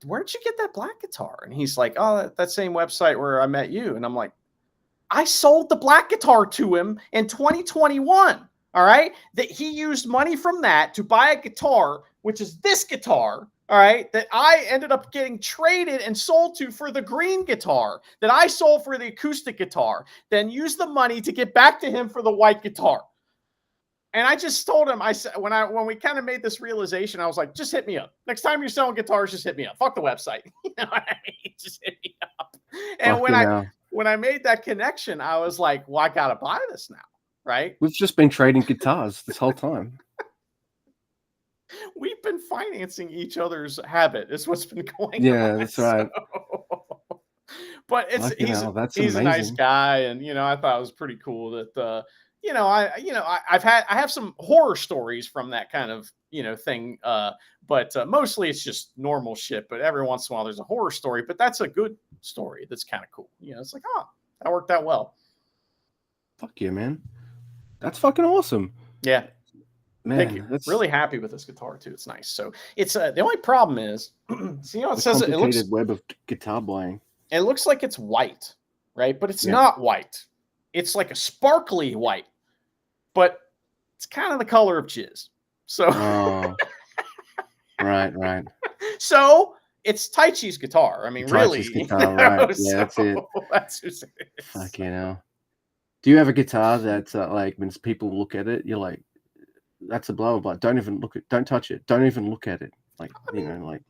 Speaker 2: where'd you get that black guitar? And he's like, oh, that same website where I met you. And I'm like, I sold the black guitar to him in 2021. All right. That he used money from that to buy a guitar, which is this guitar. All right, that I ended up getting traded and sold to for the green guitar that I sold for the acoustic guitar, then used the money to get back to him for the white guitar. And I just told him, I said, when we kind of made this realization, I was like, just hit me up. Next time you're selling guitars, just hit me up. Fuck the website. You know what I mean? Just hit me up. And when I made that connection, I was like, well, I got to buy this now, right?
Speaker 1: We've just been trading guitars this whole time.
Speaker 2: We've been financing each other's habit is what's been going on.
Speaker 1: Yeah, that's right.
Speaker 2: So. But he's a nice guy, and you know, I thought it was pretty cool that you know, I have some horror stories from that kind of, you know, thing, but mostly it's just normal shit. But every once in a while there's a horror story, but that's a good story. That's kind of cool. You know, it's like, oh, that worked out well.
Speaker 1: Fuck yeah, man. That's fucking awesome.
Speaker 2: Yeah.
Speaker 1: Man,
Speaker 2: thank you. Really happy with this guitar too. It's nice. So it's the only problem is, so, you know, it says it looks
Speaker 1: web of guitar playing.
Speaker 2: It looks like it's white, right? But it's not white. It's like a sparkly white, but it's kind of the color of jizz. So,
Speaker 1: right.
Speaker 2: So it's Taichi's guitar. I mean, really.
Speaker 1: Guitar, right? Yeah, that's it.
Speaker 2: That's who it is.
Speaker 1: Fuck, you know. Do you have a guitar that like when people look at it, you're like, that's a blah blah blah. Don't touch it. Don't even look at it. Like, you know, like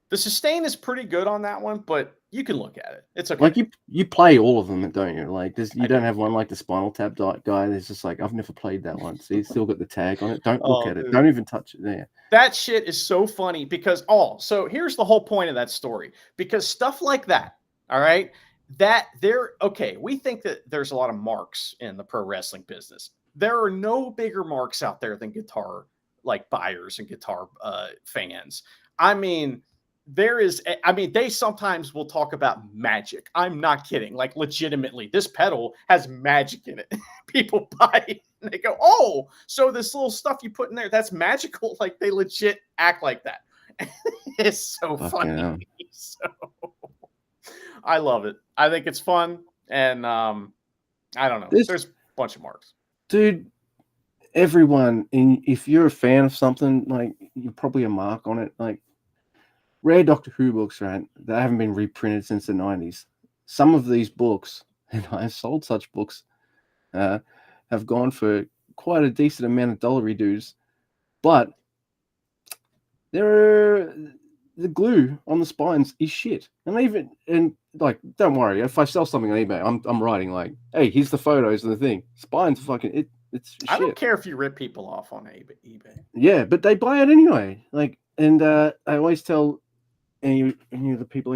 Speaker 2: the sustain is pretty good on that one, but you can look at it. It's okay.
Speaker 1: Like you play all of them, don't you? Like you don't have one like the Spinal Tap guy. There's just like, I've never played that one. So you still got the tag on it. Don't look at it. Don't even touch it there.
Speaker 2: That shit is so funny because so here's the whole point of that story. Because stuff like that, all right, we think that there's a lot of marks in the pro wrestling business. There are no bigger marks out there than guitar like buyers and guitar fans. I mean, there is, I mean, they sometimes will talk about magic. I'm not kidding. Like, legitimately, this pedal has magic in it. People buy it and they go, oh, so this little stuff you put in there, that's magical. Like, they legit act like that. It's so funny. So I love it. I think it's fun. And I don't know. There's a bunch of marks.
Speaker 1: Dude, everyone, if you're a fan of something, like, you're probably a mark on it. Like, rare Doctor Who books, right? They haven't been reprinted since the 90s. Some of these books, and I've sold such books, have gone for quite a decent amount of dollary dues. But the glue on the spines is shit. And like, don't worry, if I sell something on eBay, I'm writing like, hey, here's the photos and the thing. Spines fucking it's shit.
Speaker 2: I don't care if you rip people off on eBay.
Speaker 1: Yeah, but they buy it anyway. Like, and I always tell any of the people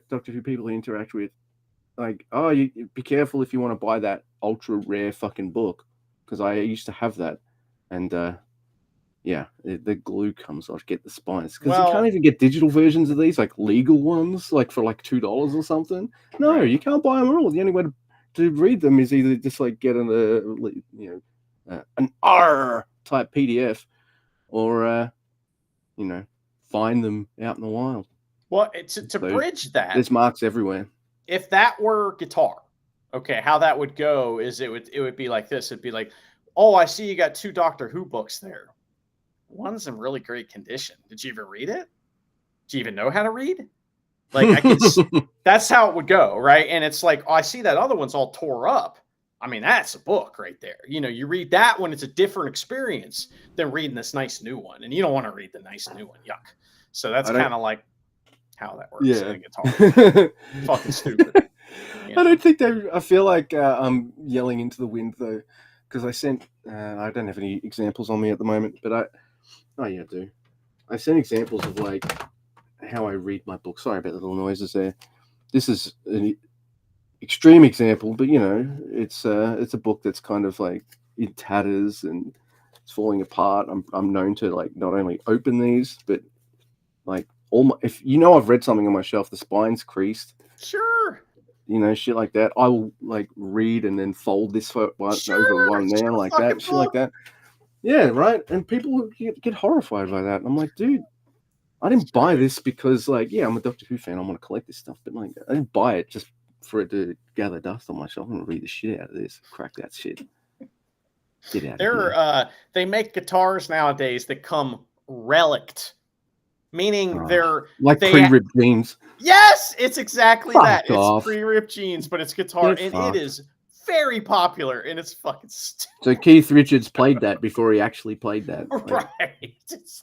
Speaker 1: Doctor Who people you interact with, like, oh, you be careful if you want to buy that ultra rare fucking book, because I used to have that, and yeah, the glue comes off. Get the spines, because you can't even get digital versions of these, like legal ones, like for like $2 or something. No, you can't buy them at all. The only way to read them is either just like get an R type PDF, or find them out in the wild.
Speaker 2: Well, to bridge that,
Speaker 1: there's marks everywhere.
Speaker 2: If that were guitar, okay, how that would go is it would be like this. It'd be like, oh, I see you got 2 Doctor Who books there. One's in really great condition. Did you even read it? Do you even know how to read? Like, that's how it would go, right? And it's like, oh, I see that other one's all tore up. I mean, that's a book right there. You read that one, it's a different experience than reading this nice new one. And you don't want to read the nice new one. Yuck. So that's kind of like how that works in a guitar. Fucking stupid.
Speaker 1: I don't think I feel like I'm yelling into the wind, though, because I sent, I don't have any examples on me at the moment, but I do. I sent examples of like how I read my book. Sorry about the little noises there. This is an extreme example, but it's a book that's kind of like in tatters and it's falling apart. I'm known to like not only open these, but like if I've read something on my shelf, the spine's creased.
Speaker 2: Sure.
Speaker 1: Shit like that. I will like read and then fold this over one there, like that, shit like that. Yeah, right. And people get horrified by that. And I'm like, dude, I didn't buy this because, like, yeah, I'm a Doctor Who fan. I want to collect this stuff, but like, I didn't buy it just for it to gather dust on my shelf. I'm gonna read the shit out of this, crack that shit. Get out of here.
Speaker 2: They make guitars nowadays that come relict, meaning they're
Speaker 1: like pre-ripped jeans.
Speaker 2: Yes, it's exactly that.
Speaker 1: Off.
Speaker 2: It's pre-ripped jeans, but it's guitar, and it is very popular, and it's fucking stupid.
Speaker 1: So Keith Richards played that before he actually played that.
Speaker 2: Right.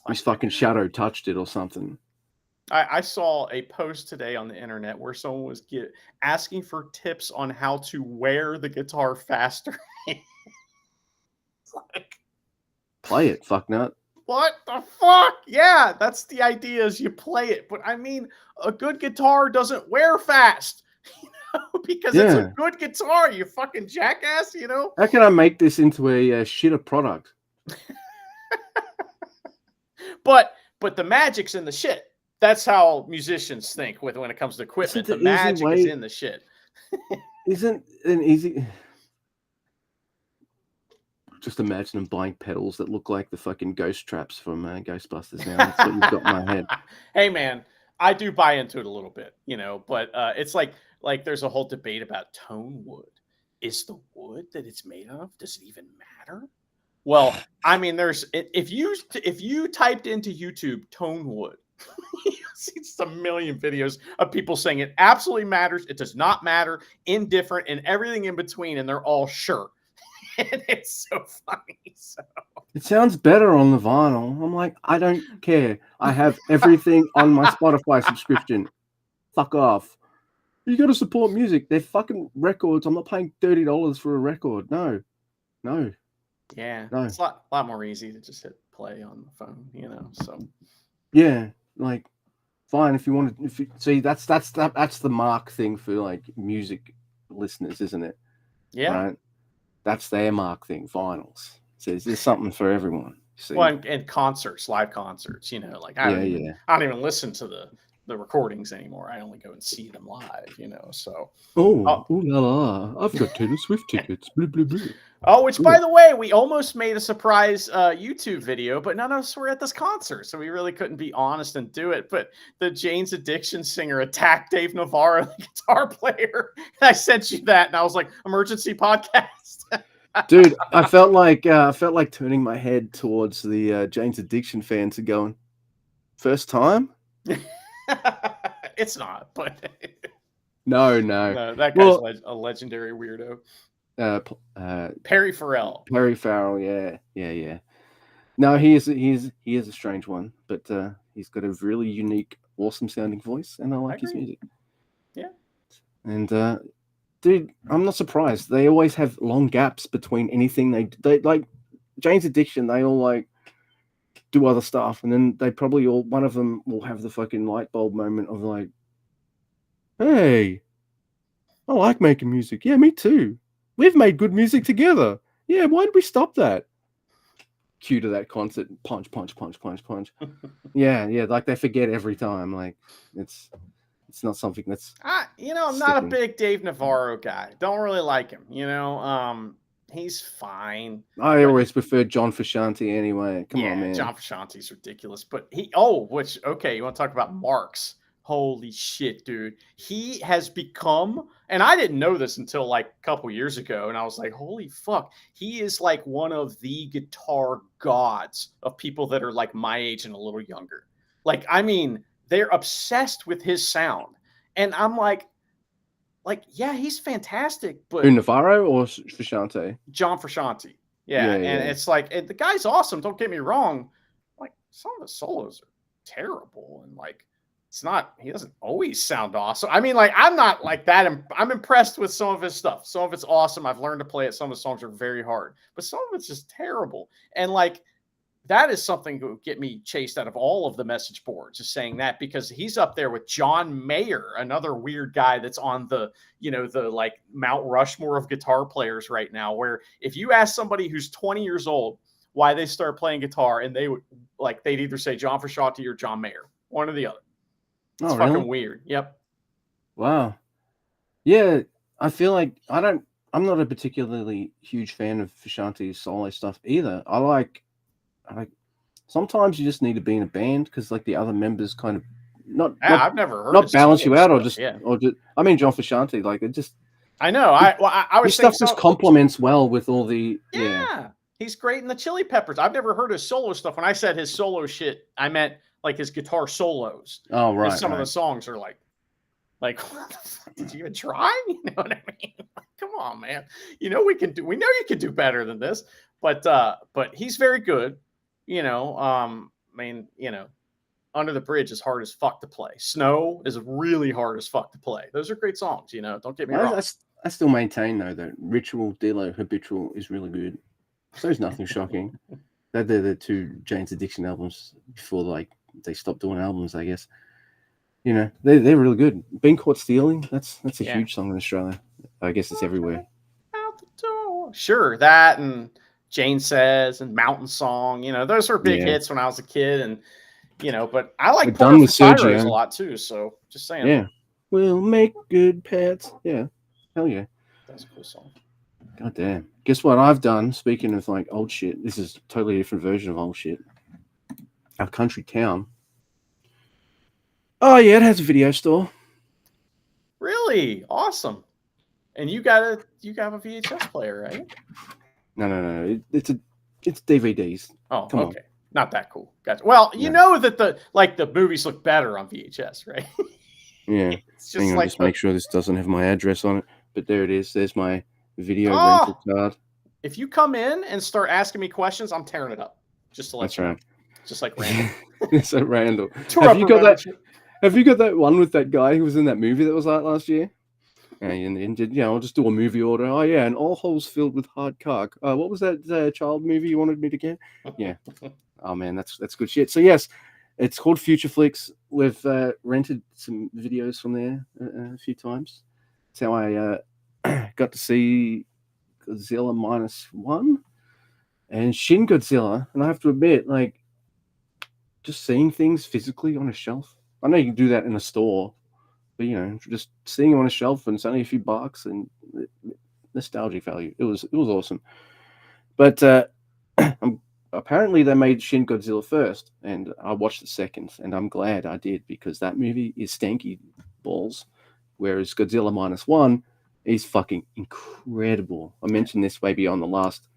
Speaker 1: His fucking shadow touched it or something.
Speaker 2: I saw a post today on the internet where someone was asking for tips on how to wear the guitar faster.
Speaker 1: Play it, fuck nut.
Speaker 2: What the fuck? Yeah, that's the idea, is you play it. But I mean, a good guitar doesn't wear fast. Because it's a good guitar, you fucking jackass,
Speaker 1: How can I make this into a shitter product?
Speaker 2: But the magic's in the shit. That's how musicians think when it comes to equipment. The magic is in the shit.
Speaker 1: Isn't an easy... Just imagine them buying pedals that look like the fucking ghost traps from Ghostbusters now. That's what you've got in my head.
Speaker 2: Hey, man, I do buy into it a little bit, but it's like there's a whole debate about tone wood. Is the wood that it's made of, does it even matter? Well, I mean, if you typed into YouTube tone wood, you'll see just a million videos of people saying it absolutely matters, it does not matter, indifferent, and everything in between, and they're all sure. And it's so funny. So
Speaker 1: it sounds better on the vinyl. I'm like, I don't care. I have everything on my Spotify subscription. Fuck off. You got to support music. They're fucking records. I'm not paying $30 for a record. No.
Speaker 2: Yeah,
Speaker 1: no.
Speaker 2: It's a lot more easy to just hit play on the phone, So
Speaker 1: yeah, like fine if you want to. If you see, that's the mark thing for like music listeners, isn't it?
Speaker 2: Yeah.
Speaker 1: Right. That's their mark thing, vinyls. So there's something for everyone. See?
Speaker 2: Well, and concerts, live concerts, like I don't even listen to the the recordings anymore. I only go and see them live, So
Speaker 1: Oh, ooh la la! I've got Taylor Swift tickets. Blah, blah, blah.
Speaker 2: which by the way, we almost made a surprise YouTube video, but none of us were at this concert, so we really couldn't be honest and do it. But the Jane's Addiction singer attacked Dave Navarro, the guitar player. And I sent you that, and I was like, "Emergency podcast."
Speaker 1: Dude, I felt like turning my head towards the Jane's Addiction fans and going, "First time."
Speaker 2: It's not, but
Speaker 1: No.
Speaker 2: That guy's a legendary weirdo. Perry Farrell.
Speaker 1: Perry Farrell, yeah. No, he is a strange one, but he's got a really unique, awesome sounding voice, and I like his music.
Speaker 2: Yeah.
Speaker 1: And dude, I'm not surprised. They always have long gaps between anything they like. Jane's Addiction, they all like do other stuff, and then they probably one of them will have the fucking light bulb moment of like, hey, I like making music. Yeah, me too. We've made good music together. Yeah, why did we stop that? Cue to that concert, punch. yeah, like they forget every time. Like it's not something that's.
Speaker 2: I'm not a big Dave Navarro guy. Don't really like him. He's fine.
Speaker 1: I always preferred John Frusciante anyway. Come on, man.
Speaker 2: John Frusciante's ridiculous. But you want to talk about Marks? Holy shit, dude. He has become, and I didn't know this until like a couple years ago, and I was like, holy fuck. He is like one of the guitar gods of people that are like my age and a little younger. Like, I mean, they're obsessed with his sound. And I'm like, yeah, he's fantastic, but
Speaker 1: Navarro or Frusciante?
Speaker 2: John Frusciante. Yeah. It's like, the guy's awesome. Don't get me wrong. Like, some of the solos are terrible, and like, he doesn't always sound awesome. I mean, like, I'm not like that. I'm impressed with some of his stuff. Some of it's awesome. I've learned to play it. Some of the songs are very hard, but some of it's just terrible. And like, that is something that would get me chased out of all of the message boards, just saying that, because he's up there with John Mayer, another weird guy that's on the like Mount Rushmore of guitar players right now, where if you ask somebody who's 20 years old why they start playing guitar, and they'd either say John Frusciante or John Mayer, one or the other. It's fucking weird. Yep.
Speaker 1: Wow. Yeah, I feel like I'm not a particularly huge fan of Frusciante's solo stuff either. I like sometimes you just need to be in a band because like the other members kind of
Speaker 2: I've never heard
Speaker 1: not balance you out
Speaker 2: stuff,
Speaker 1: or just I mean John Frusciante, like it just
Speaker 2: I know. I was
Speaker 1: his stuff just complements well with all the
Speaker 2: he's great in the Chili Peppers. I've never heard his solo stuff. When I said his solo shit, I meant like his guitar solos.
Speaker 1: Oh, right.
Speaker 2: Some of the songs are like, what the fuck? Did you even try? You know what I mean? Like, come on, man. We know you can do better than this. But he's very good. Under the Bridge is hard as fuck to play. Snow is really hard as fuck to play. Those are great songs, don't get me wrong.
Speaker 1: I still maintain though that Ritual, Delo, Habitual is really good. So there's nothing shocking. They're the two Jane's Addiction albums before like they stopped doing albums, I guess. They're really good. Been Caught Stealing, that's a huge song in Australia. I guess it's everywhere.
Speaker 2: Out the door. Sure, that and Jane Says and Mountain Song, those were big hits when I was a kid, and but I like Porter for Cyrus a lot too, so just saying.
Speaker 1: Yeah. We'll make good pets. Yeah. Hell yeah.
Speaker 2: That's a cool song.
Speaker 1: God damn. Guess what I've done? Speaking of like old shit, this is a totally different version of old shit. Our country town. Oh yeah, it has a video store.
Speaker 2: Really? Awesome. And you have a VHS player, right?
Speaker 1: No. It's DVDs.
Speaker 2: Oh, come okay. On. Not that cool. Gotcha. Well, you know that the movies look better on VHS, right?
Speaker 1: Yeah. It's just hang on, just make sure this doesn't have my address on it. But there it is. There's my video rental card.
Speaker 2: If you come in and start asking me questions, I'm tearing it up. Just to let you know. Just like Randall.
Speaker 1: So Randall. Have you got that one with that guy who was in that movie that was out last year? And did I'll just do a movie order. Oh yeah, and all holes filled with hard cock. What was that child movie you wanted me to get? Yeah. Oh man, that's good shit. So yes, it's called Future Flicks. We've rented some videos from there a few times. That's how I got to see Godzilla -1 and Shin Godzilla. And I have to admit, like, just seeing things physically on a shelf, I know you can do that in a store, but just seeing it on a shelf and it's only a few bucks and nostalgic value. It was awesome. But apparently they made Shin Godzilla first, and I watched the second, and I'm glad I did because that movie is stanky balls, whereas Godzilla Minus One is fucking incredible. I mentioned this maybe on the last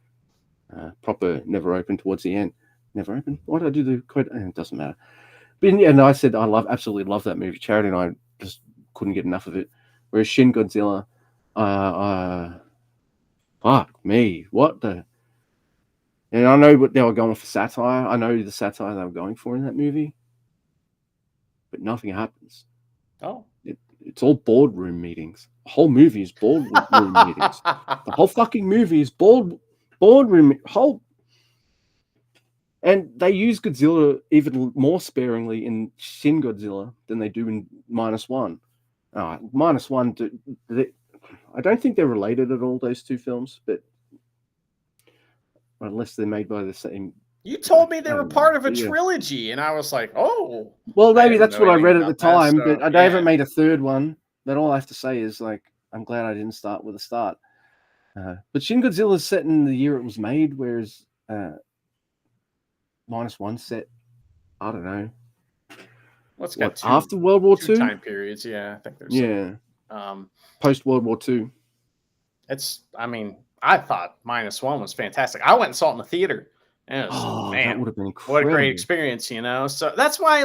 Speaker 1: proper Never Open towards the end. Never Open? Why did I do the quote? It doesn't matter. But and I said I absolutely love that movie. Charity and I just couldn't get enough of it. Whereas Shin Godzilla, fuck me, what the? And I know what they were going for satire. I know the satire they were going for in that movie, but nothing happens.
Speaker 2: Oh,
Speaker 1: it's all boardroom meetings. The whole movie is boardroom meetings. The whole fucking movie is boardroom. And they use Godzilla even more sparingly in Shin Godzilla than they do in Minus One. Minus One, I don't think they're related at all, those two films, but unless they're made by the same.
Speaker 2: You told me they were part of a trilogy, and I was like, oh.
Speaker 1: Well, maybe that's what I read at the time, but they haven't made a third one. But all I have to say is, I'm glad I didn't start with a start. But Shin Godzilla is set in the year it was made, whereas Minus One set, I don't know.
Speaker 2: Well, it's got
Speaker 1: after World War II
Speaker 2: time periods. Yeah, I think there's
Speaker 1: post World War II.
Speaker 2: I thought Minus One was fantastic. I went and saw it in the theater. And
Speaker 1: that would have been incredible.
Speaker 2: What a great experience, So that's why I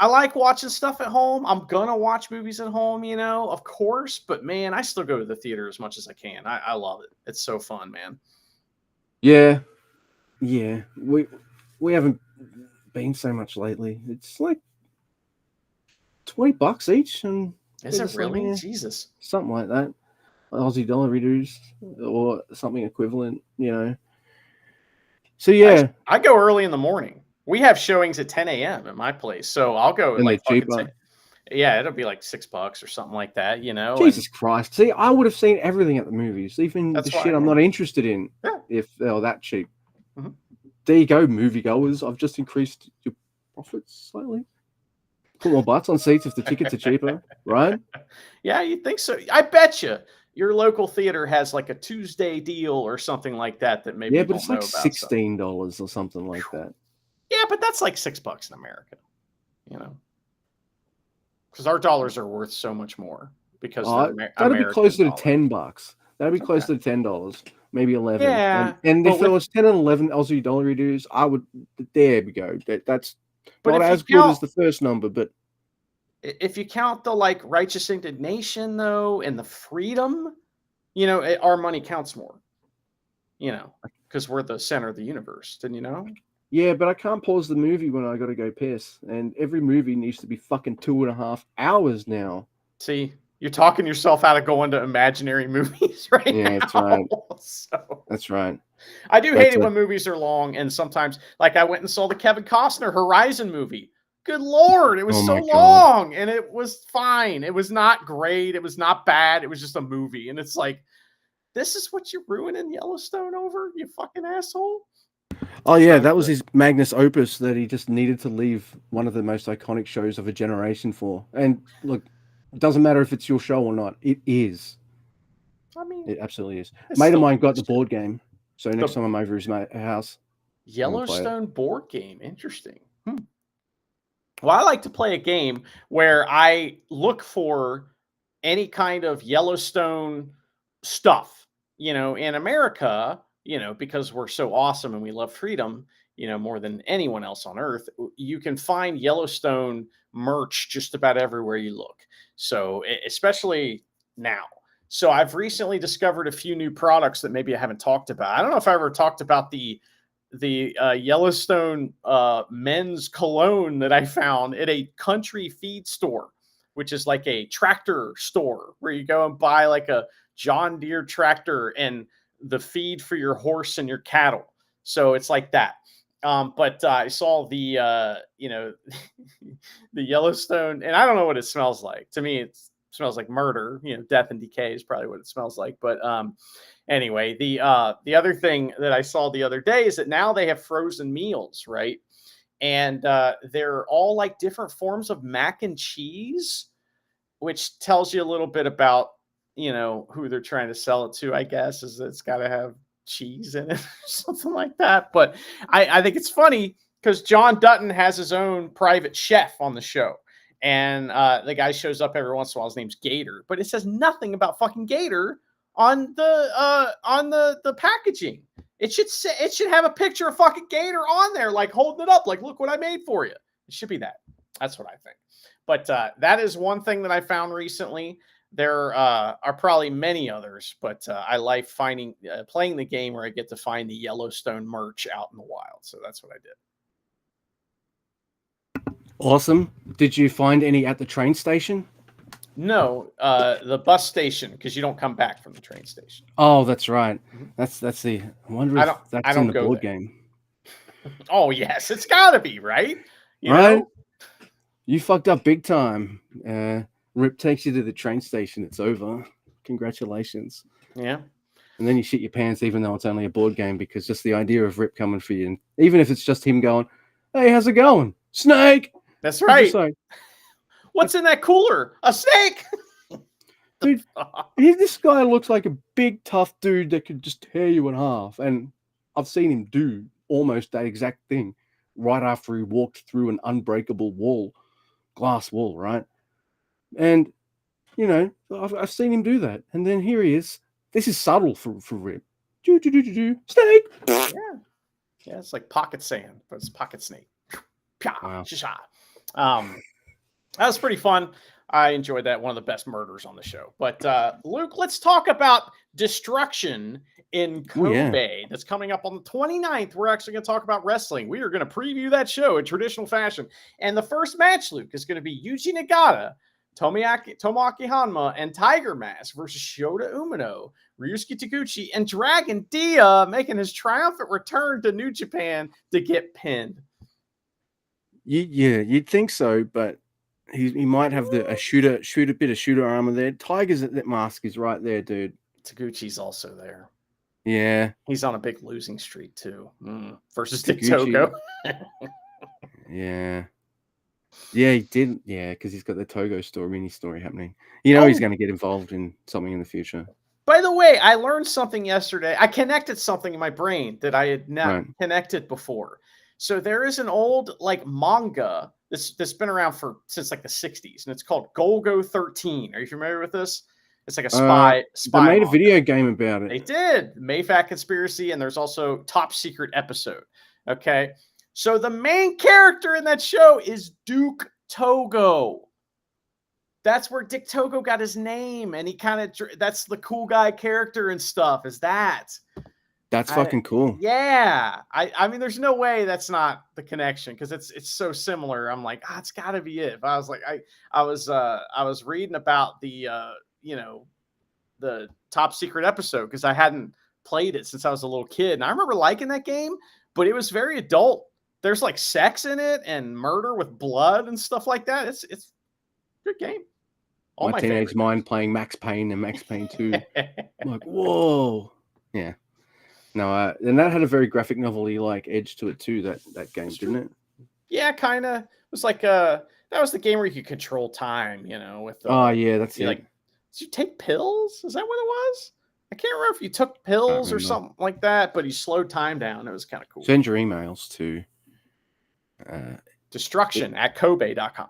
Speaker 2: like watching stuff at home. I'm gonna watch movies at home, of course. But man, I still go to the theater as much as I can. I love it. It's so fun, man.
Speaker 1: Yeah. We haven't been so much lately. It's like $20 each, and
Speaker 2: is it really? Jesus,
Speaker 1: something like that. Aussie dollar reduced or something equivalent, So yeah,
Speaker 2: I go early in the morning. We have showings at 10 a.m. at my place, so I'll go.
Speaker 1: And like cheaper.
Speaker 2: It'll be like $6 or something like that,
Speaker 1: Jesus Christ! See, I would have seen everything at the movies, even the shit I'm not interested in, if they were that cheap.
Speaker 2: Mm-hmm.
Speaker 1: There you go, moviegoers. I've just increased your profits slightly. Put more butts on seats if the tickets are cheaper, right?
Speaker 2: Yeah, you'd think so. I bet you your local theater has like a Tuesday deal or something like that maybe.
Speaker 1: Yeah, but it's like $16 or something like that.
Speaker 2: Yeah, but that's like $6 in America, because our dollars are worth so much more because
Speaker 1: that'd be closer to $10. That'd be closer to $10. Maybe 11.
Speaker 2: Yeah,
Speaker 1: and if there was 10 and 11 Aussie dollar reduce, I would. There we go. That's not as good as the first number, but
Speaker 2: if you count the righteous indignation though, and the freedom, our money counts more. Because we're the center of the universe. Didn't you know?
Speaker 1: Yeah, but I can't pause the movie when I got to go piss, and every movie needs to be fucking 2.5 hours now.
Speaker 2: See. You're talking yourself out of going to imaginary movies right now.
Speaker 1: Yeah, that's right. That's right.
Speaker 2: I do hate it when movies are long, and sometimes, I went and saw the Kevin Costner Horizon movie. Good Lord, it was so long, and it was fine. It was not great. It was not bad. It was just a movie, and it's like, this is what you're ruining Yellowstone over, you fucking asshole?
Speaker 1: Oh, yeah, that was his magnus opus that he just needed to leave one of the most iconic shows of a generation for. And look, it doesn't matter if it's your show or not. It is. It absolutely is. A mate of mine got the board game, so next time I'm over his house.
Speaker 2: Yellowstone board game. Interesting. Well, I like to play a game where I look for any kind of Yellowstone stuff. In America, because we're so awesome and we love freedom, more than anyone else on earth, you can find Yellowstone merch just about everywhere you look. So especially now. So I've recently discovered a few new products that maybe I haven't talked about. I don't know if I ever talked about the Yellowstone men's cologne that I found at a country feed store, which is like a tractor store where you go and buy like a John Deere tractor and the feed for your horse and your cattle. So it's like that. But I saw the the Yellowstone, and I don't know what it smells like. To me, it smells like murder. Death and decay is probably what it smells like. But anyway, the other thing that I saw the other day is that now they have frozen meals, right? and they're all like different forms of mac and cheese, which tells you a little bit about, who they're trying to sell it to, I guess, is that it's got to have cheese in it or something like that. But I think it's funny because John Dutton has his own private chef on the show. And the guy shows up every once in a while. His name's Gator, but it says nothing about fucking Gator on the packaging. It should have a picture of fucking Gator on there, like holding it up, like, look what I made for you. It should be that. That's what I think. But that is one thing that I found recently. There are probably many others, but I like playing the game where I get to find the Yellowstone merch out in the wild. So that's what I did.
Speaker 1: Awesome. Did you find any at the train station?
Speaker 2: No, the bus station, because you don't come back from the train station.
Speaker 1: Oh, that's right. That's the. I wonder if that's in the board
Speaker 2: there.
Speaker 1: game.
Speaker 2: Oh yes, it's got to be, right. You
Speaker 1: right.
Speaker 2: know?
Speaker 1: You fucked up big time. Rip takes you to the train station. It's over. Congratulations.
Speaker 2: Yeah.
Speaker 1: And then you shit your pants, even though it's only a board game, because just the idea of Rip coming for you, and even if it's just him going, "Hey, how's it going, Snake?"
Speaker 2: That's right.
Speaker 1: Like,
Speaker 2: what's in that cooler? A snake.
Speaker 1: Dude, this guy looks like a big, tough dude that could just tear you in half. And I've seen him do almost that exact thing right after he walked through an unbreakable glass wall, right? And, I've seen him do that. And then here he is. This is subtle for Rip. Snake!
Speaker 2: Yeah. Yeah, it's like pocket sand, but it's pocket snake. Wow. That was pretty fun. I enjoyed that. One of the best murders on the show. But Luke, let's talk about Destruction in Kobe. That's coming up on the 29th. We're actually going to talk about wrestling. We are going to preview that show in traditional fashion. And the first match, Luke, is going to be Yuji Nagata, Tomoaki Hanma, and Tiger Mask versus Shota Umino, Ryusuke Taguchi, and Dragon Dia, making his triumphant return to New Japan to get pinned.
Speaker 1: Yeah, you'd think so, but he might have a bit of shooter armor there. Tiger's that mask is right there, dude.
Speaker 2: Taguchi's also there.
Speaker 1: Yeah,
Speaker 2: he's on a big losing streak too. Versus Dick Togo.
Speaker 1: Yeah, he did. Yeah, because he's got the Togo mini story happening. He's going to get involved in something in the future. By
Speaker 2: the way, I learned something yesterday. I connected something in my brain that I had not connected before. So there is an old manga that's been around since like the 60s, and it's called Golgo 13. Are you familiar with this? It's like a spy.
Speaker 1: They made a video game about it.
Speaker 2: They did. Mayfac Conspiracy, and there's also Top Secret Episode. Okay. So the main character in that show is Duke Togo. That's where Dick Togo got his name, and that's the cool guy character and stuff. Is that?
Speaker 1: That's fucking cool.
Speaker 2: Yeah. I mean, there's no way that's not the connection because it's so similar. I'm like, it's got to be it. But I was like, I was reading about the the Top Secret Episode because I hadn't played it since I was a little kid, and I remember liking that game, but it was very adult. There's like sex in it and murder with blood and stuff like that. It's a good game.
Speaker 1: My teenage mind playing Max Payne and Max Payne 2. I'm like, whoa. Yeah. No, and that had a very graphic novel-y like edge to it too. That game, didn't it?
Speaker 2: Yeah, kind of. It was like that was the game where you could control time. With
Speaker 1: that's it.
Speaker 2: Like, did you take pills? Is that what it was? I can't remember if you took pills or something like that, but he slowed time down. It was kind of cool.
Speaker 1: Send your emails to
Speaker 2: destruction@kobe.com.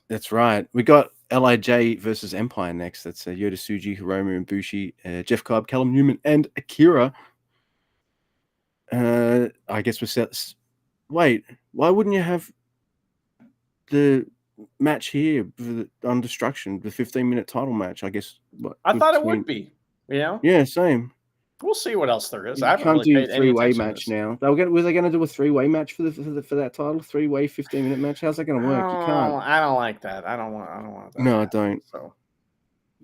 Speaker 1: That's right. We got LIJ versus Empire next. That's Yota Tsuji, Hiromu and Bushi, Jeff Cobb, Callum Newman, and Akira. I guess we're set. Wait, why wouldn't you have the match here on Destruction, the 15-minute title match? I guess.
Speaker 2: I thought it would be.
Speaker 1: Yeah, same.
Speaker 2: We'll see what else there is.
Speaker 1: I can't do three-way match now. Were they going to do a three-way match for that title? Three-way 15-minute match? How's that going to work? You can't.
Speaker 2: I don't like that. I don't want that.
Speaker 1: No, I don't. So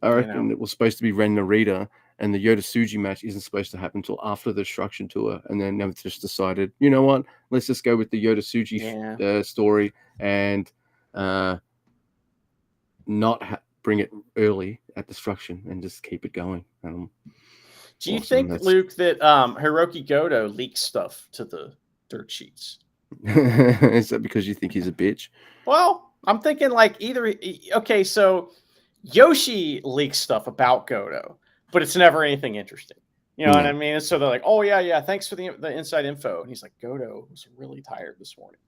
Speaker 1: I reckon it was supposed to be Ren Narita, and the Yota Tsuji match isn't supposed to happen until after the Destruction tour. And then they've just decided, you know what? Let's just go with the Yota Tsuji story and not bring it early at Destruction and just keep it going.
Speaker 2: Do you think, Luke, that Hiroki Goto leaks stuff to the dirt sheets?
Speaker 1: Is that because you think he's a bitch?
Speaker 2: Well, I'm thinking like okay, so Yoshi leaks stuff about Goto, but it's never anything interesting. You know what I mean? And so they're like, "Oh yeah, thanks for the inside info." And he's like, "Goto was really tired this morning."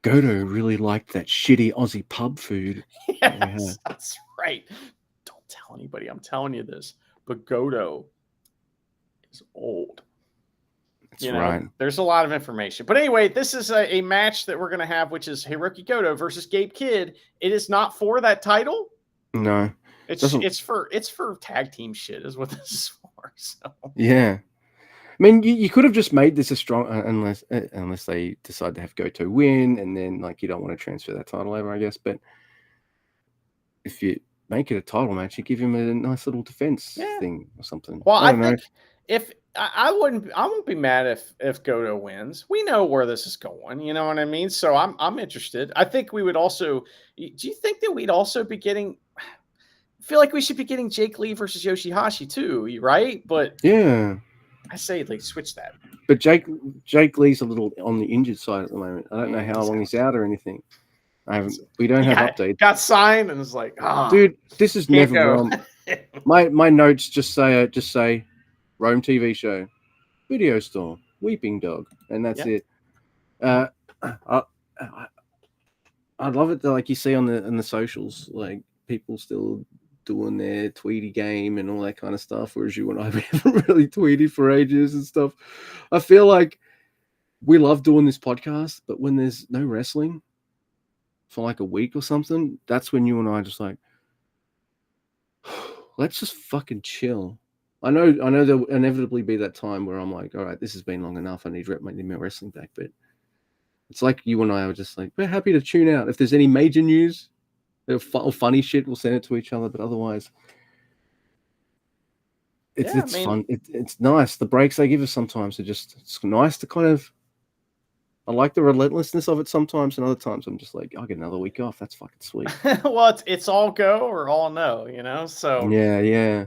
Speaker 1: Goto really liked that shitty Aussie pub food.
Speaker 2: Yes, that's right. Don't tell anybody. I'm telling you this, but Goto is old.
Speaker 1: That's right.
Speaker 2: There's a lot of information. But anyway, this is a match that we're going to have, which is Hiroki Goto versus Gabe Kidd. It is not for that title.
Speaker 1: No.
Speaker 2: It's for tag team shit is what this is for. So.
Speaker 1: Yeah. I mean, you could have just made this a strong, unless they decide to have Goto win, and then like you don't want to transfer that title over, I guess. But if you make it a title match, you give him a nice little defense thing or something.
Speaker 2: Well, I think if I won't be mad if Goto wins. We know where this is going. You know what I mean? So I'm interested. I think we would also. Do you think that we'd also be getting? I feel like we should be getting Jake Lee versus Yoshihashi too, right? But
Speaker 1: yeah.
Speaker 2: I say like switch that.
Speaker 1: But Jake Lee's a little on the injured side at the moment. I don't know how long he's out or anything. We don't have updates.
Speaker 2: Got signed and it's like,
Speaker 1: dude, this is never wrong. My notes just say Rome TV show, video store, Weeping Dog, and that's it. I'd love it to, like you see on the socials, like people still doing their Tweety game and all that kind of stuff, whereas you and I haven't really tweeted for ages and stuff. I feel like we love doing this podcast, but when there's no wrestling for like a week or something, that's when you and I are just like, let's just fucking chill. I know there'll inevitably be that time where I'm like, all right, this has been long enough. I need my wrestling back. But it's like you and I are just like, we're happy to tune out. If there's any major news or funny shit, we'll send it to each other. But otherwise, it's fun. It's nice. The breaks they give us sometimes are it's nice to kind of. I like the relentlessness of it sometimes, and other times I'm just like, I'll get another week off. That's fucking sweet.
Speaker 2: Well, it's all go or all no, So
Speaker 1: yeah.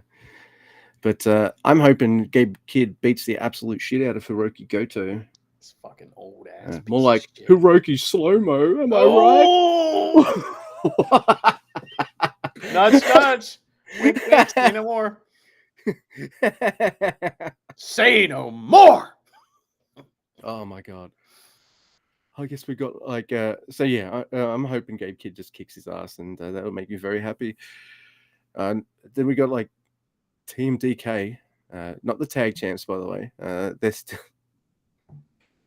Speaker 1: But I'm hoping Gabe Kidd beats the absolute shit out of Hiroki Goto.
Speaker 2: It's fucking old ass.
Speaker 1: More like Hiroki slow-mo. Am I
Speaker 2: right? Nudge. Wink, say no more. Say no more.
Speaker 1: Oh my god. I guess we got like so yeah. I'm hoping Gabe Kidd just kicks his ass, and that would make me very happy. Then we got like Team DK, not the tag champs, by the way. They're still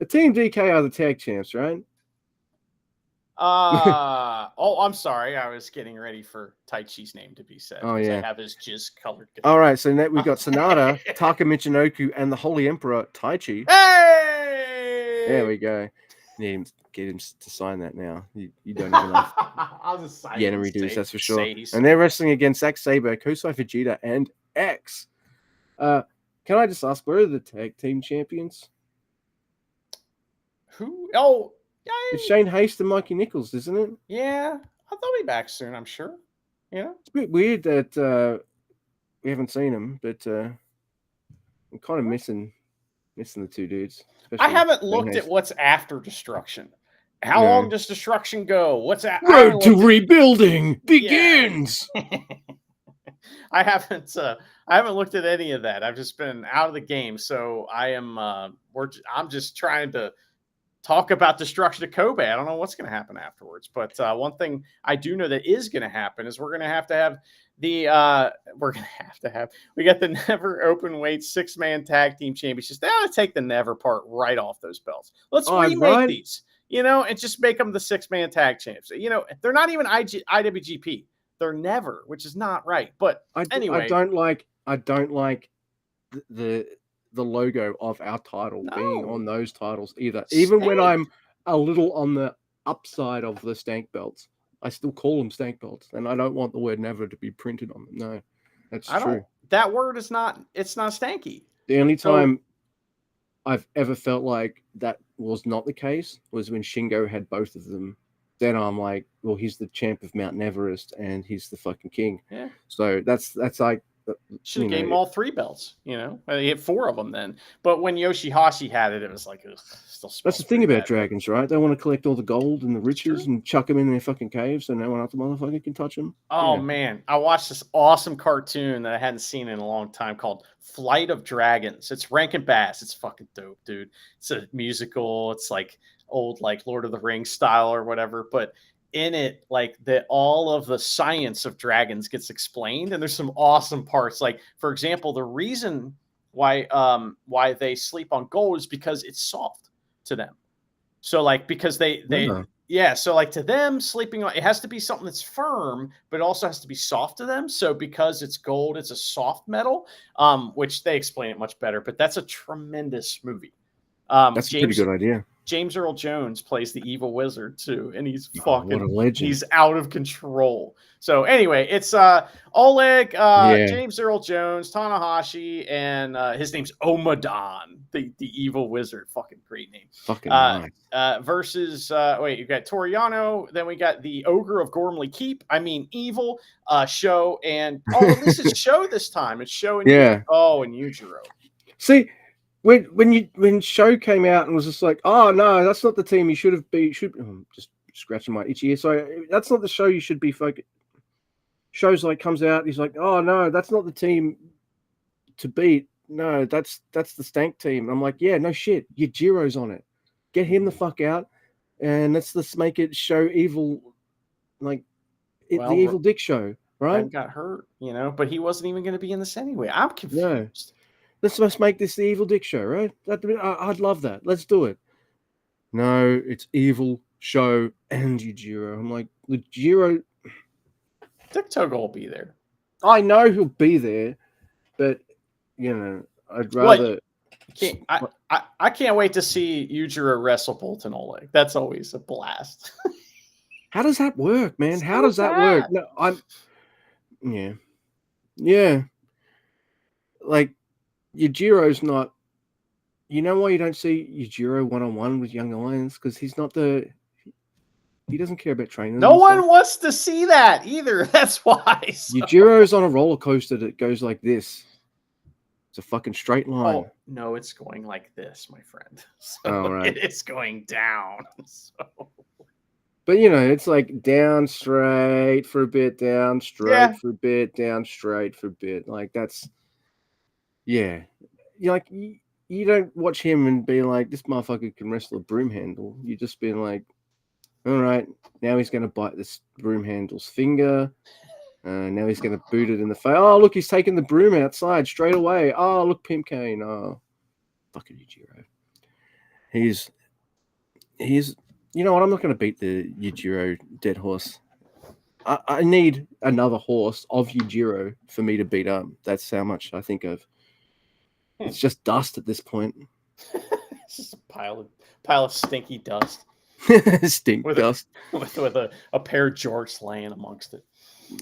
Speaker 1: the Team DK are the tag champs, right?
Speaker 2: Oh, I'm sorry. I was getting ready for Taichi's name to be said.
Speaker 1: Oh yeah,
Speaker 2: I have his jizz colored.
Speaker 1: All right, so we got Sonata, Taka Michinoku, and the Holy Emperor Taichi.
Speaker 2: Hey,
Speaker 1: there we go. Need to get him to sign that now. You don't even know.
Speaker 2: I'll just sign
Speaker 1: Yennery dudes, that's for sure. And they're wrestling against Zack Sabre, Kosai Fujita, and X. Can I just ask, where are the tag team champions?
Speaker 2: Who? Oh, yeah.
Speaker 1: It's Shane Haste and Mikey Nichols, isn't it?
Speaker 2: Yeah, they'll be back soon, I'm sure. Yeah.
Speaker 1: It's a bit weird that we haven't seen them, but I'm kind of missing the two dudes.
Speaker 2: I haven't looked at what's after Destruction. How long does Destruction go? What's that?
Speaker 1: Road to Rebuilding begins.
Speaker 2: Yeah. I haven't looked at any of that. I've just been out of the game, so I'm just trying to talk about Destruction of Kobe. I don't know what's going to happen afterwards, but one thing I do know that is going to happen is we're going to have we got the Never Open Weight 6-man tag team championships. They ought to take the Never part right off those belts. Let's remake these, and just make them the 6-man tag champs. They're not even IWGP. They're Never, which is not right. But anyway,
Speaker 1: I don't like the logo of our title being on those titles either. Even when I'm a little on the upside of the stank belts, I still call them stank belts, and I don't want the word Never to be printed on them. No, that's true.
Speaker 2: That word is not. It's not stanky.
Speaker 1: The only time I've ever felt like that was not the case was when Shingo had both of them. Then I'm like, well, he's the champ of Mount Everest, and he's the fucking king.
Speaker 2: Yeah.
Speaker 1: So that's like
Speaker 2: Should have gave him all 3 belts, you know? He had 4 of them then. But when Yoshihashi had it, it was like, ugh, still
Speaker 1: That's the thing about dragons, right? They want to collect all the gold and the riches and chuck them in their fucking caves so no one other motherfucker can touch them.
Speaker 2: Oh, man. I watched this awesome cartoon that I hadn't seen in a long time called Flight of Dragons. It's Rankin Bass. It's fucking dope, dude. It's a musical. It's like old, like Lord of the Rings style or whatever. But in it, like all of the science of dragons gets explained, and there's some awesome parts. Like, for example, the reason why they sleep on gold is because it's soft to them. So like because they yeah, so like to them, sleeping on it has to be something that's firm, but it also has to be soft to them. So because it's gold, it's a soft metal, which they explain it much better. But that's a tremendous movie.
Speaker 1: That's a pretty good idea.
Speaker 2: James Earl Jones plays the evil wizard too, and he's
Speaker 1: what a legend.
Speaker 2: He's out of control. So anyway, it's Oleg, James Earl Jones, Tanahashi, and his name's Omadon, the evil wizard. Fucking great name.
Speaker 1: Fucking nice.
Speaker 2: Versus you got Toriano, then we got the Ogre of Gormley Keep. I mean Evil, Show, and this is Show this time. It's Show and and Yujiro.
Speaker 1: See, when Show came out and was just like, oh no, that's not the team you should have beat. Just scratching my itchy ear. So that's not the Show you should be focused. Show's like comes out, he's like, oh no, that's not the team to beat. No, that's the Stank team. I'm like, yeah, no shit. Yujiro's on it. Get him the fuck out, and let's make it Show evil, like the evil Dick Show, right?
Speaker 2: Ben got hurt, but he wasn't even going to be in this anyway. I'm confused.
Speaker 1: No. Let's make this the evil Dick Show, right? I'd love that. Let's do it. No, it's evil Show and Yujiro. I'm like, Yujiro.
Speaker 2: Dick Togo will be there.
Speaker 1: I know he'll be there, but I'd rather.
Speaker 2: I can't wait to see Yujiro wrestle Bolton Oleg. That's always a blast.
Speaker 1: How does that work, man? How does that work? No, yeah. Like Yujiro's not. You know why you don't see Yujiro one-on-one with Young Lions? Because he's not the. He doesn't care about training.
Speaker 2: No one wants to see that either. That's why.
Speaker 1: Yujiro's on a roller coaster that goes like this. It's a fucking straight line.
Speaker 2: Oh, no, it's going like this, my friend. So right. It is going down. So.
Speaker 1: But, it's like down straight for a bit, down straight for a bit, down straight for a bit. Like, that's... Yeah. Like, you don't watch him and be like, this motherfucker can wrestle a broom handle. You just be like, all right, now he's going to bite this broom handle's finger. Now he's going to boot it in the face. Oh, look, he's taking the broom outside straight away. Oh, look, Pimp Cane. Oh, fucking Yujiro. He's. You know what? I'm not going to beat the Yujiro dead horse. I need another horse of Yujiro for me to beat up. That's how much I think of. It's just dust at this point.
Speaker 2: It's just a pile of stinky dust.
Speaker 1: Dust.
Speaker 2: With a pair of jorts laying amongst it.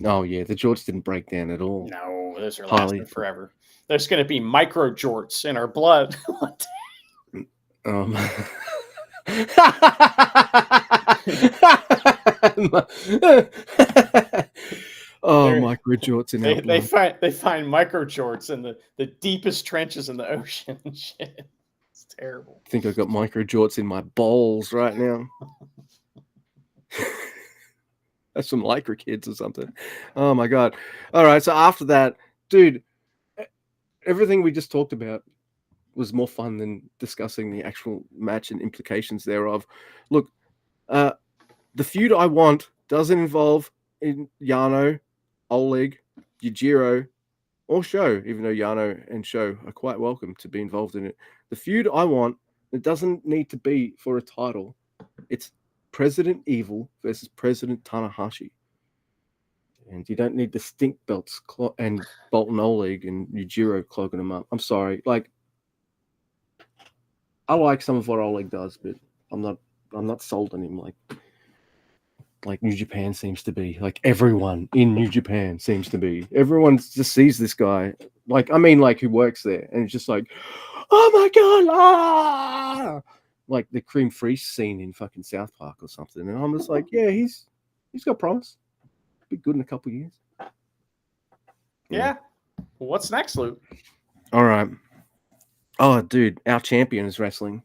Speaker 1: Oh, yeah. The jorts didn't break down at all.
Speaker 2: No, those are lasting forever. There's going to be micro jorts in our blood.
Speaker 1: Micro jorts in our
Speaker 2: blood. They find micro jorts in the deepest trenches in the ocean and shit. It's terrible.
Speaker 1: I think I've got micro jorts in my balls right now. That's some Lycra kids or something. Oh my god. All right. So after that, dude, everything we just talked about was more fun than discussing the actual match and implications thereof. Look, the feud I want doesn't involve Yano, Oleg, Yujiro, or Show, even though Yano and Show are quite welcome to be involved in it. The feud I want, it doesn't need to be for a title. It's President Evil versus President Tanahashi. And you don't need the stink belts and Bolton Oleg and Yujiro clogging them up. I'm sorry. Like, I like some of what Oleg does, but I'm not sold on him like New Japan seems to be. Like everyone in New Japan seems to be. Everyone just sees this guy. Like, who works there, and it's just like, oh my god, ah! Like the Cream Freeze scene in fucking South Park or something. And I'm just like, yeah, he's got promise. Be good in a couple of years.
Speaker 2: Yeah. What's next, Luke?
Speaker 1: All right. Oh, dude, our champion is wrestling.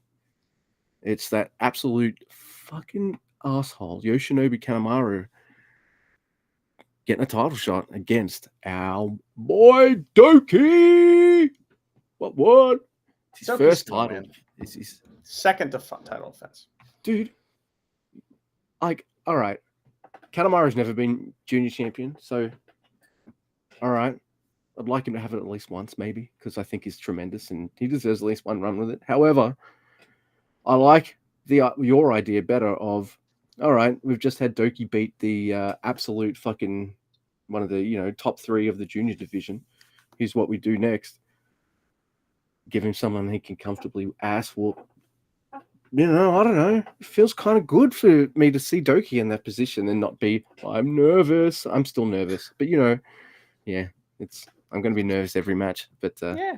Speaker 1: It's that absolute fucking asshole, Yoshinobu Kanemaru, getting a title shot against our boy Doki. What? It's his
Speaker 2: Doki's
Speaker 1: first
Speaker 2: gonna
Speaker 1: title.
Speaker 2: win.
Speaker 1: It's his
Speaker 2: Second title defense.
Speaker 1: dude. Like, all right, Kanemaru's never been junior champion, so all right. I'd like him to have it at least once, maybe, because I think he's tremendous and he deserves at least one run with it. However, I like your idea better of, all right, we've just had Doki beat the absolute fucking one of the top 3 of the junior division. Here's what we do next: give him someone he can comfortably ass whoop. I don't know. It feels kind of good for me to see Doki in that position and not be, I'm nervous. I'm still nervous, but yeah, I'm going to be nervous every match. But
Speaker 2: Yeah,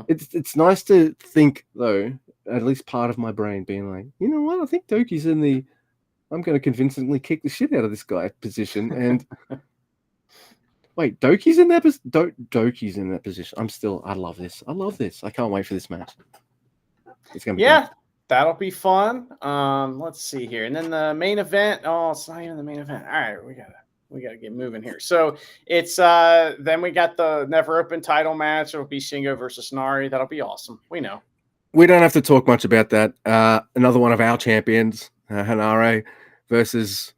Speaker 1: it's nice to think though, at least part of my brain being like, you know what? I think Doki's in the I'm going to convincingly kick the shit out of this guy position. And wait, Doki's in that Doki's in that position. I love this. I can't wait for this match. It's going to be
Speaker 2: yeah. That'll be fun. Let's see here, and then the main event. Oh, it's not even the main event. All right, we gotta get moving here. So it's then we got the Never Open title match. It'll be Shingo versus Nari. That'll be awesome. We know.
Speaker 1: We don't have to talk much about that. Another one of our champions, Hanare, versus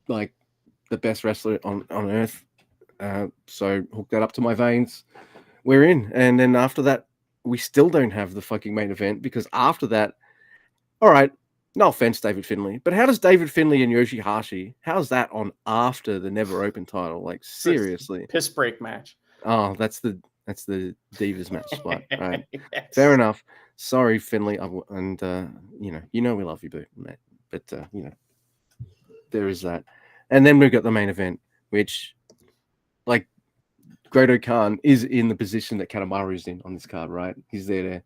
Speaker 1: like the best wrestler on earth. So hook that up to my veins. We're in. And then after that, we still don't have the fucking main event because after that, all right, no offense, David Finlay, but how does David Finlay and Yoshihashi, how's that on after the Never Open title? Like, seriously.
Speaker 2: Piss break match.
Speaker 1: Oh, that's the Divas match spot, right?
Speaker 2: Yes.
Speaker 1: Fair enough. Sorry, Finlay, and we love you, mate. But there is that, and then we've got the main event, which, like, Great-O-Khan is in the position that Kanemaru's in on this card, right? He's there to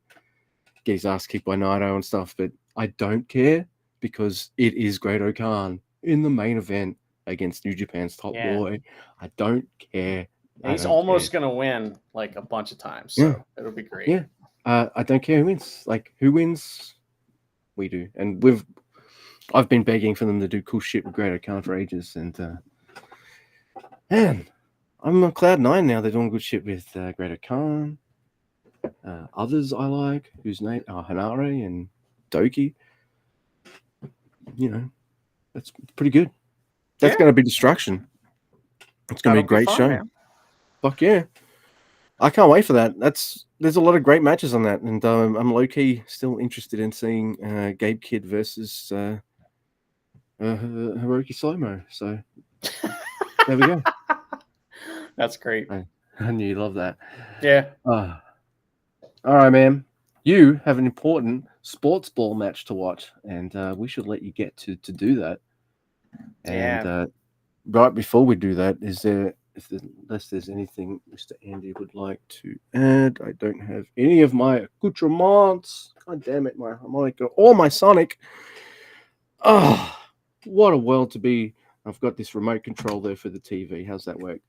Speaker 1: get his ass kicked by Naito and stuff, but I don't care because it is Great-O-Khan in the main event against New Japan's top boy. I don't care.
Speaker 2: He's almost going to win like a bunch of times, so it'll be great.
Speaker 1: Yeah. I don't care who wins. Like, who wins? We do. And I've been begging for them to do cool shit with Great-O-Khan for ages, and man, I'm on cloud 9 now. They're doing good shit with Great-O-Khan. Others I like, whose name are Hanare and Doki. That's pretty good. That's going to be destruction. It's going to be a great show. Man. Fuck yeah. I can't wait for that. There's a lot of great matches on that, and I'm low-key still interested in seeing Gabe Kidd versus Hiroki Slow-Mo. So there we go.
Speaker 2: That's great.
Speaker 1: I knew you'd love that.
Speaker 2: Yeah.
Speaker 1: All right, man. You have an important sports ball match to watch, and we should let you get to do that. And right before we do that, unless there's anything Mr. Andy would like to add, I don't have any of my accoutrements. God damn it, my harmonica or my Sonic. Oh, what a world to be. I've got this remote control there for the TV. How's that work?